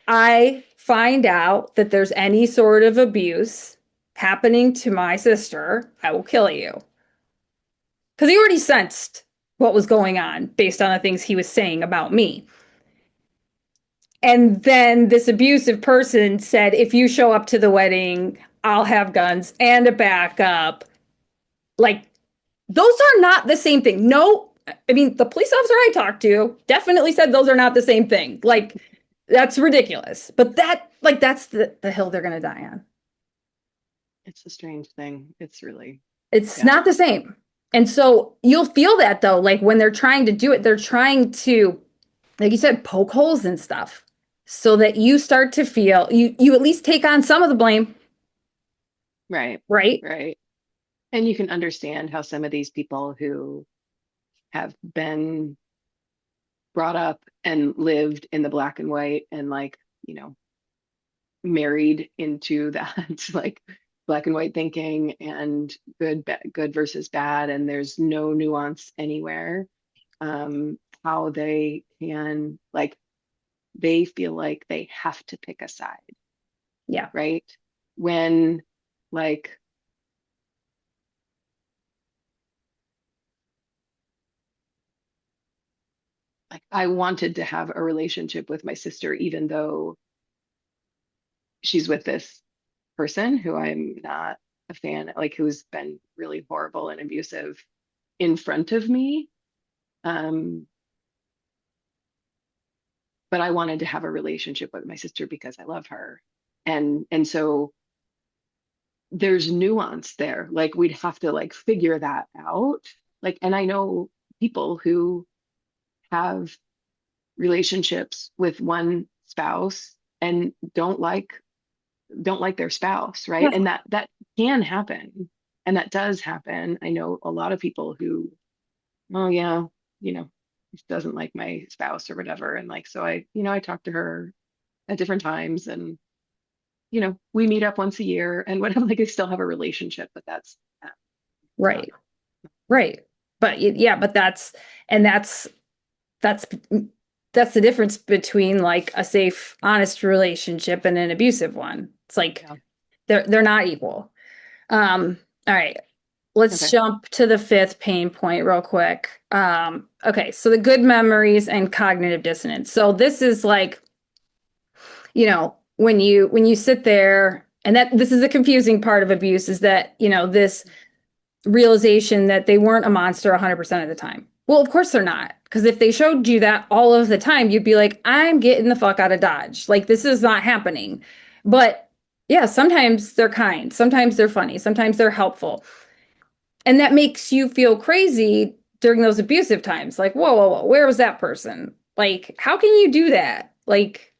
Speaker 2: I find out that there's any sort of abuse happening to my sister, I will kill you. Because he already sensed what was going on based on the things he was saying about me. And then this abusive person said, if you show up to the wedding, I'll have guns and a backup. Like, those are not the same thing. No, I mean, the police officer I talked to definitely said those are not the same thing. Like, that's ridiculous. But that's the hill they're going to die on.
Speaker 1: It's a strange thing. It's really,
Speaker 2: It's
Speaker 1: yeah.
Speaker 2: not the same. And so you'll feel that though, like when they're trying to do it, they're trying to, like you said, poke holes and stuff so that you start to feel you at least take on some of the blame,
Speaker 1: Right.
Speaker 2: right?
Speaker 1: Right. And you can understand how some of these people who have been brought up and lived in the black and white and like, married into that like black and white thinking and good versus bad, and there's no nuance anywhere. How they can like they feel like they have to pick a side,
Speaker 2: Yeah.
Speaker 1: right? When like I wanted to have a relationship with my sister, even though she's with this person who I'm not a fan, like who's been really horrible and abusive in front of me. Um, but I wanted to have a relationship with my sister because I love her. And so there's nuance there. Like we'd have to like figure that out. Like, and I know people who have relationships with one spouse and don't like their spouse, right?
Speaker 2: Yeah.
Speaker 1: And that can happen. And that does happen. I know a lot of people who, oh yeah, you know, doesn't like my spouse or whatever. And like, so I talk to her at different times and we meet up once a year and whatever, like I still have a relationship, but that's not.
Speaker 2: Right. Right. But yeah, but and that's that's the difference between like a safe, honest relationship and an abusive one. It's like
Speaker 1: Yeah.
Speaker 2: they're not equal. All right. Let's
Speaker 1: Okay.
Speaker 2: jump to the fifth pain point real quick. Okay, so the good memories and cognitive dissonance. So this is like, when you sit there, and that this is the confusing part of abuse, is that, this realization that they weren't a monster 100% of the time. Well, of course they're not. Because if they showed you that all of the time, you'd be like, I'm getting the fuck out of Dodge. Like, this is not happening. But yeah, sometimes they're kind. Sometimes they're funny. Sometimes they're helpful. And that makes you feel crazy during those abusive times. Like, whoa, whoa, whoa, where was that person? Like, how can you do that? Like,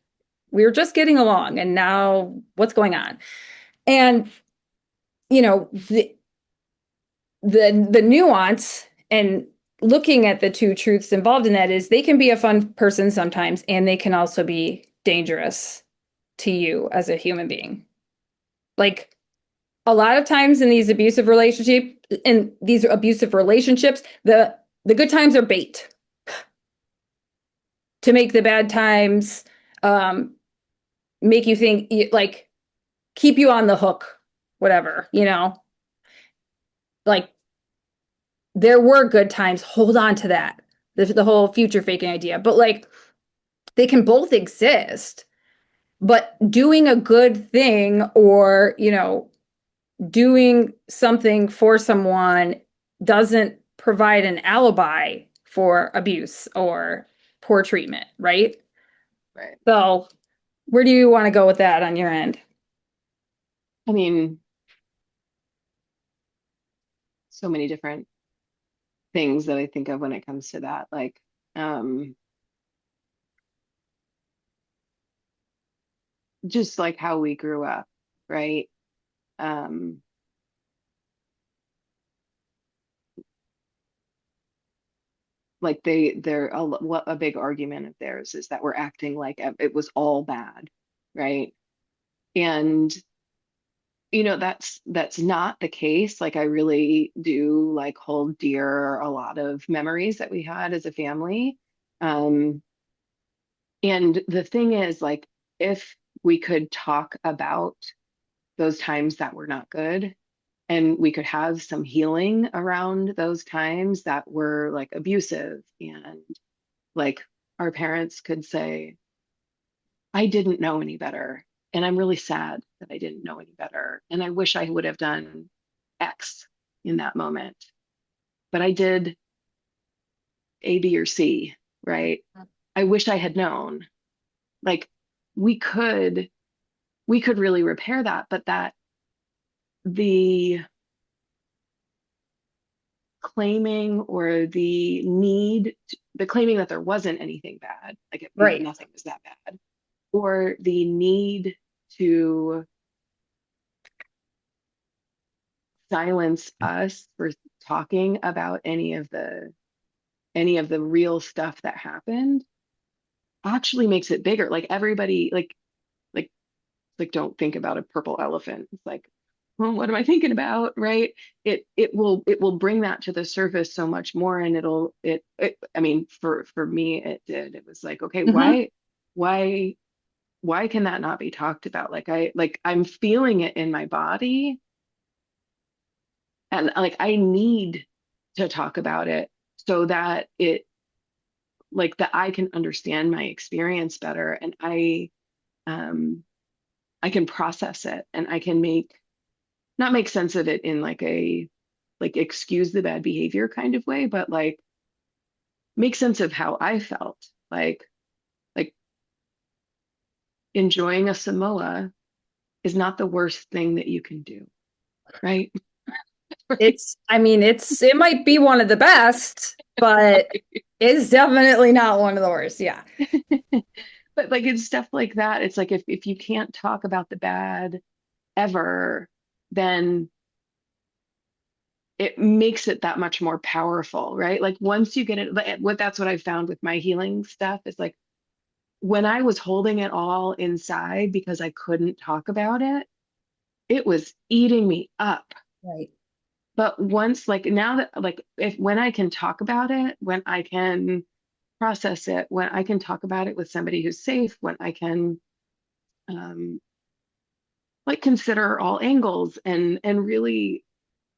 Speaker 2: we were just getting along and now what's going on? And, you know, the, the nuance and looking at the two truths involved in that is they can be a fun person sometimes and they can also be dangerous to you as a human being. Like a lot of times in these abusive relationships, the good times are bait to make the bad times um make you think, like, keep you on the hook, whatever, like there were good times, hold on to that, the whole future faking idea, but like they can both exist, but doing a good thing or doing something for someone doesn't provide an alibi for abuse or poor treatment, right?
Speaker 1: Right.
Speaker 2: So where do you want to go with that on your end?
Speaker 1: I mean, so many different things that I think of when it comes to that. Like, um, just like how we grew up, right? Um, like they're what a big argument of theirs is that we're acting like it was all bad, right? And that's not the case. Like I really do like hold dear a lot of memories that we had as a family. Um, and the thing is, like, if we could talk about those times that were not good, and we could have some healing around those times that were like abusive, and like our parents could say, I didn't know any better. And I'm really sad that I didn't know any better. And I wish I would have done X in that moment. But I did A, B, or C, right? I wish I had known. Like we could we could really repair that, but that the claiming or the claiming that there wasn't anything bad, like
Speaker 2: Right.
Speaker 1: nothing was that bad, or the need to silence us for talking about any of the real stuff that happened actually makes it bigger. Like everybody, like don't think about a purple elephant. It's like, well, what am I thinking about? Right? It will bring that to the surface so much more, and I mean, for me, it did. It was like, okay,
Speaker 2: Hmm.
Speaker 1: why why can that not be talked about? I'm feeling it in my body, and like I need to talk about it so that that I can understand my experience better, and um I can process it, and I can not make sense of it in like a like excuse the bad behavior kind of way, but like make sense of how I felt. Like enjoying a Samoa is not the worst thing that you can do, right?
Speaker 2: I mean, it might be one of the best, but it's definitely not one of the worst. Yeah.
Speaker 1: But like it's stuff like that. It's like if you can't talk about the bad ever, then it makes it that much more powerful, right? Like once you get it, that's what I found with my healing stuff is like when I was holding it all inside because I couldn't talk about it, it was eating me up.
Speaker 2: Right.
Speaker 1: But once, like now that, like, if when I can talk about it, when I can process it, when I can talk about it with somebody who's safe, when I can, um, like consider all angles and really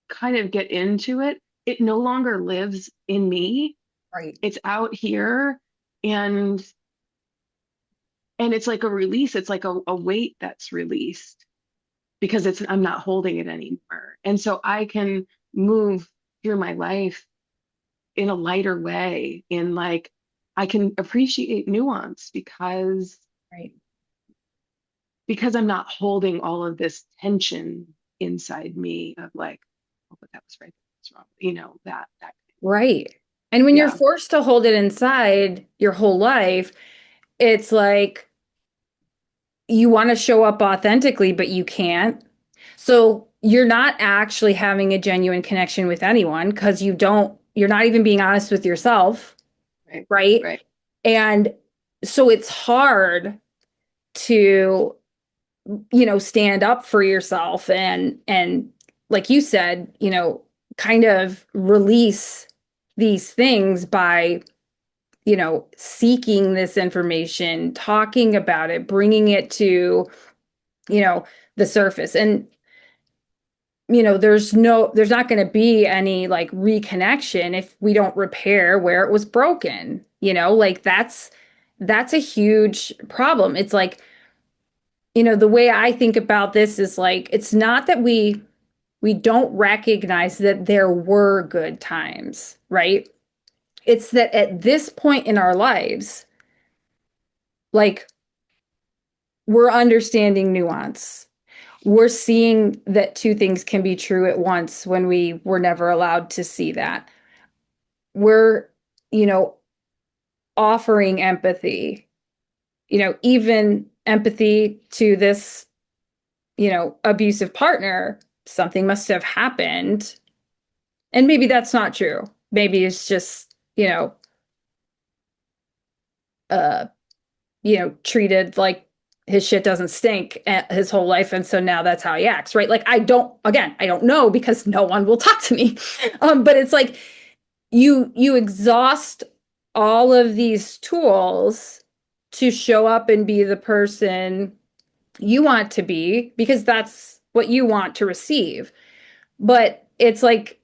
Speaker 1: kind of get into it, it no longer lives in me.
Speaker 2: Right.
Speaker 1: It's out here, and it's like a release. It's like a weight that's released because I'm not holding it anymore. And so I can move through my life in a lighter way, in like I can appreciate nuance
Speaker 2: Right.
Speaker 1: because I'm not holding all of this tension inside me of like, oh, but that was right, that's wrong, that.
Speaker 2: Right. And when you're
Speaker 1: Yeah,
Speaker 2: forced to hold it inside your whole life, it's like you want to show up authentically, but you can't. So you're not actually having a genuine connection with anyone because you're not even being honest with yourself,
Speaker 1: right,
Speaker 2: right?
Speaker 1: right.
Speaker 2: And so it's hard to, stand up for yourself and like you said, kind of release these things by, seeking this information, talking about it, bringing it to, you know, the surface. And there's not going to be any like reconnection if we don't repair where it was broken. Like that's a huge problem. It's like, the way I think about this is like it's not that we don't recognize that there were good times, right? It's that at this point in our lives, like we're understanding nuance. We're seeing that two things can be true at once when we were never allowed to see that. We're, you know, offering empathy, even empathy to this, abusive partner. Something must have happened. And maybe that's not true. Maybe it's just, uh, treated like his shit doesn't stink his whole life. And so now that's how he acts, right? Like, I don't know because no one will talk to me. But it's like you exhaust all of these tools to show up and be the person you want to be because that's what you want to receive. But it's like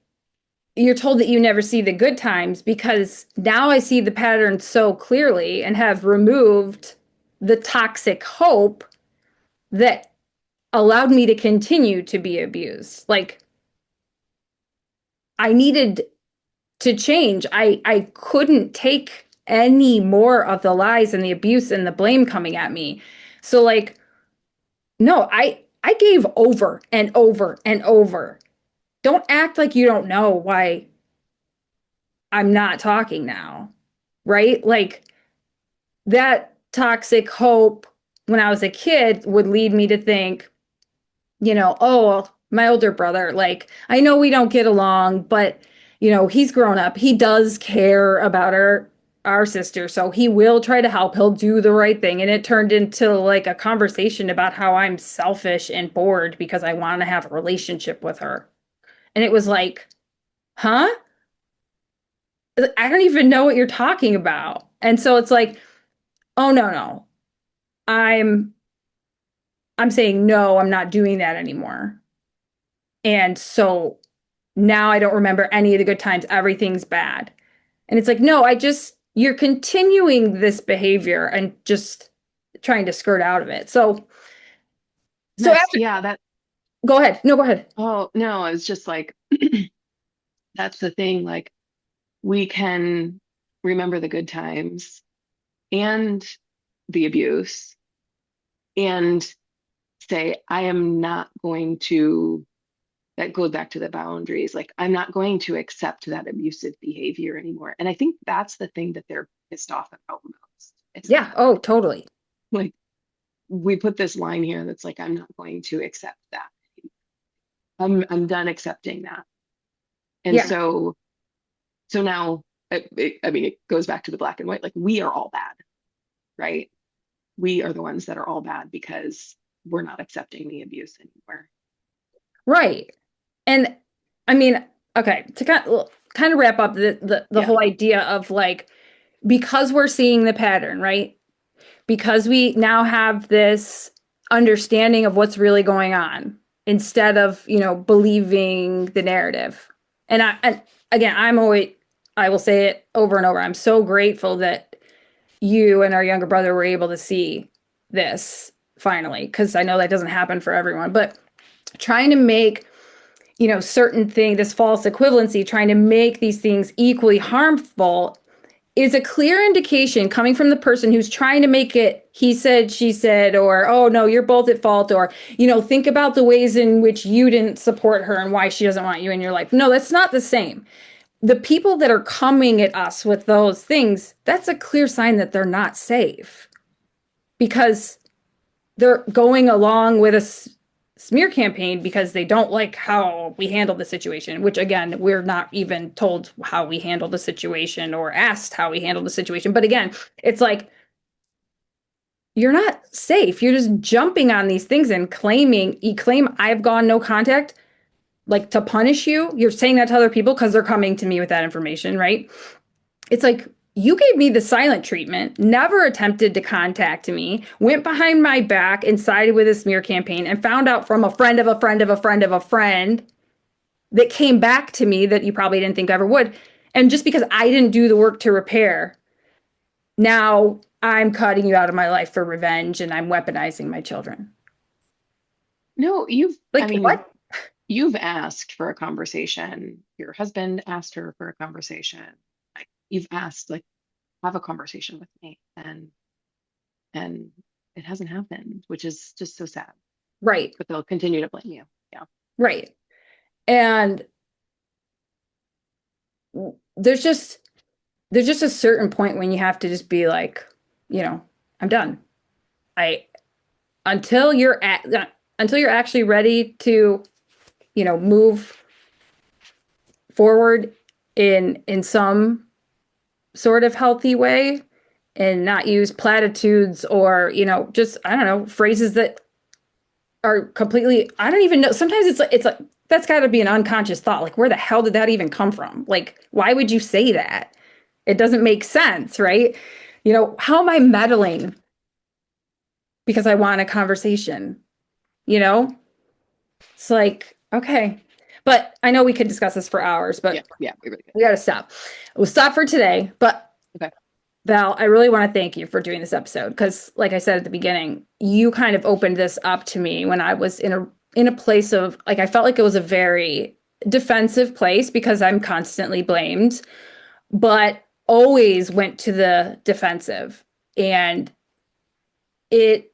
Speaker 2: you're told that you never see the good times because now I see the pattern so clearly and have removed the toxic hope that allowed me to continue to be abused. Like I needed to change. I couldn't take any more of the lies and the abuse and the blame coming at me. So like no, I gave over and over and over. Don't act like you don't know why I'm not talking now, right? Like that toxic hope when I was a kid would lead me to think, oh, my older brother, like I know we don't get along, but he's grown up. He does care about our sister, so he will try to help. He'll do the right thing. And it turned into like a conversation about how I'm selfish and bored because I want to have a relationship with her. And it was like, huh? I don't even know what you're talking about. And so it's like, oh no, no. I'm I'm saying no, I'm not doing that anymore. And so now I don't remember any of the good times. Everything's bad. And it's like, no, you're continuing this behavior and just trying to skirt out of it. So
Speaker 1: That's,
Speaker 2: after,
Speaker 1: yeah, that,
Speaker 2: go ahead. No, go ahead.
Speaker 1: oh, no, it's just like, that's the thing. Like, we can remember the good times and the abuse and say, I am not going to, that goes back to the boundaries. Like, I'm not going to accept that abusive behavior anymore. And I think that's the thing that they're pissed off about most. It's
Speaker 2: Yeah. Oh, totally.
Speaker 1: like, we put this line here that's like, I'm not going to accept that. I'm done accepting that. And
Speaker 2: Yeah.
Speaker 1: so now, I mean, it goes back to the black and white. Like, we are all bad, right? we are the ones that are all bad because we're not accepting the abuse anymore.
Speaker 2: Right. And I mean, okay, to kind of wrap up the
Speaker 1: Yeah.
Speaker 2: whole idea of like, because we're seeing the pattern, right? Because we now have this understanding of what's really going on instead of, believing the narrative. And again, I will say it over and over. I'm so grateful that you and our younger brother were able to see this finally, because I know that doesn't happen for everyone. But trying to make, certain thing, this false equivalency, trying to make these things equally harmful is a clear indication coming from the person who's trying to make it he said, she said, or, oh no, you're both at fault, or, think about the ways in which you didn't support her and why she doesn't want you in your life. No, that's not the same. The people that are coming at us with those things, that's a clear sign that they're not safe, because they're going along with a smear campaign because they don't like how we handle the situation, which again, we're not even told how we handle the situation or asked how we handle the situation. But again, it's like, you're not safe. You're just jumping on these things and you claim I've gone no contact, like to punish you. You're saying that to other people because they're coming to me with that information, right? It's like, you gave me the silent treatment, never attempted to contact me, went behind my back and sided with a smear campaign, and found out from a friend of a friend of a friend of a friend that came back to me that you probably didn't think ever would. And just because I didn't do the work to repair, now I'm cutting you out of my life for revenge and I'm weaponizing my children.
Speaker 1: No, I
Speaker 2: Like,
Speaker 1: mean,
Speaker 2: what?
Speaker 1: you've asked for a conversation. Your husband asked her for a conversation. Like, you've asked, like, have a conversation with me. And it hasn't happened, which is just so sad.
Speaker 2: Right,
Speaker 1: But they'll continue to blame you. Yeah.
Speaker 2: right. And there's just there's just a certain point when you have to just be like, I'm done. I until you're at until you're actually ready to, move forward in some sort of healthy way and not use platitudes or, just I don't know, phrases that are completely, I don't even know. Sometimes it's like that's got to be an unconscious thought. Like, where the hell did that even come from? Like, why would you say that? It doesn't make sense, right? How am I meddling because I want a conversation? You know? It's like, okay. But I know we could discuss this for hours,
Speaker 1: Yeah.
Speaker 2: but
Speaker 1: Yeah. We really good.
Speaker 2: we got to stop. We'll stop for today. But
Speaker 1: Okay.
Speaker 2: Val, I really want to thank you for doing this episode because, like I said at the beginning, you kind of opened this up to me when I was in a place of like I felt like it was a very defensive place because I'm constantly blamed, but always went to the defensive. And it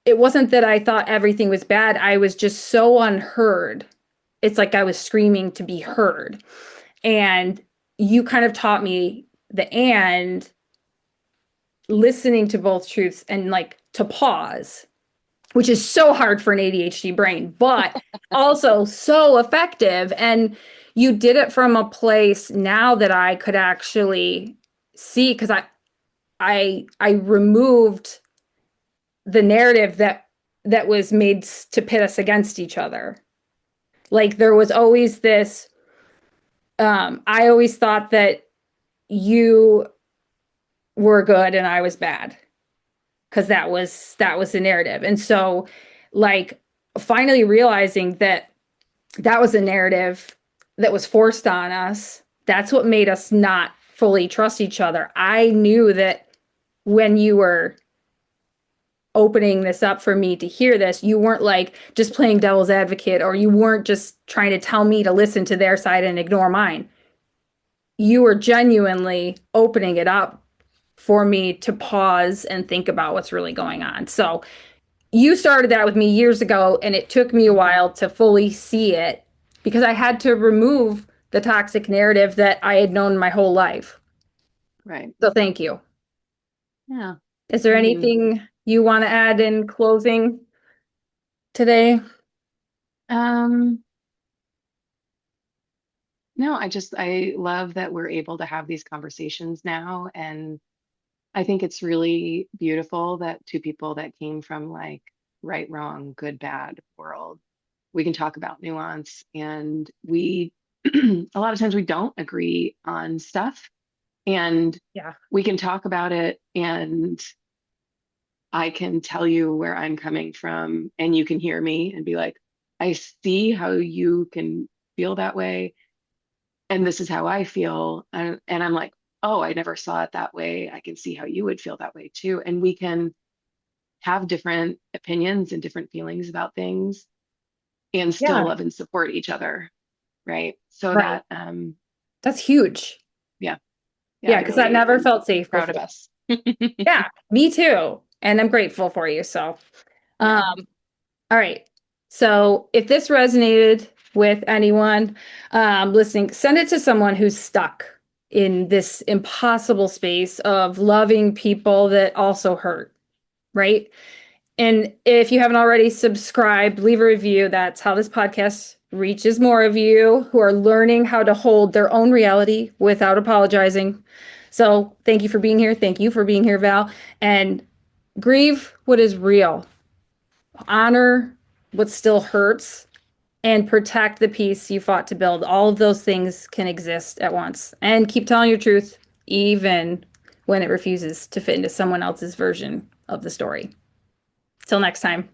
Speaker 2: it wasn't that I thought everything was bad. I was just so unheard. It's like I was screaming to be heard. And you kind of taught me the and listening to both truths and like to pause, which is so hard for an ADHD brain, but also so effective. And you did it from a place now that I could actually see because I removed the narrative that was made to pit us against each other. Like there was always this I always thought that you were good and I was bad because that was the narrative. And so like finally realizing that that was a narrative that was forced on us, that's what made us not fully trust each other. I knew that when you were opening this up for me to hear this, you weren't like just playing devil's advocate or you weren't just trying to tell me to listen to their side and ignore mine. You were genuinely opening it up for me to pause and think about what's really going on. So you started that with me years ago, and it took me a
Speaker 1: Mhm.
Speaker 2: while to fully see it because I had to remove the toxic narrative that I had known my whole life.
Speaker 1: Right.
Speaker 2: So thank you.
Speaker 1: Yeah.
Speaker 2: Is there
Speaker 1: I mean,
Speaker 2: anything you want to add in closing today?
Speaker 1: um, no, I love that we're able to have these conversations now. And I think it's really beautiful that two people that came from like right, wrong, good, bad world, we can talk about nuance and we a lot of times we don't agree on stuff and
Speaker 2: Yeah.
Speaker 1: we can talk about it and I can tell you where I'm coming from and you can hear me and be like, I see how you can feel that way and this is how I feel. And I'm like, oh, I never saw it that way. I can see how you would feel that way too. And we can have different opinions and different feelings about things and still
Speaker 2: Yeah.
Speaker 1: love and support each other. Right. So
Speaker 2: Right.
Speaker 1: that,
Speaker 2: That's huge.
Speaker 1: yeah, yeah,
Speaker 2: Yeah,
Speaker 1: I
Speaker 2: because that
Speaker 1: really
Speaker 2: never
Speaker 1: am
Speaker 2: felt safe
Speaker 1: proud of
Speaker 2: before.
Speaker 1: us.
Speaker 2: Yeah, me too. And I'm grateful for you. So,
Speaker 1: Yeah.
Speaker 2: um, all right. So if this resonated with anyone listening, send it to someone who's stuck in this impossible space of loving people that also hurt, right? And if you haven't already subscribed, leave a review. That's how this podcast reaches more of you who are learning how to hold their own reality without apologizing. So thank you for being here. Thank you for being here, Val. And grieve what is real, honor what still hurts, and protect the peace you fought to build. All of those things can exist at once. And keep telling your truth, even when it refuses to fit into someone else's version of the story. Till next time.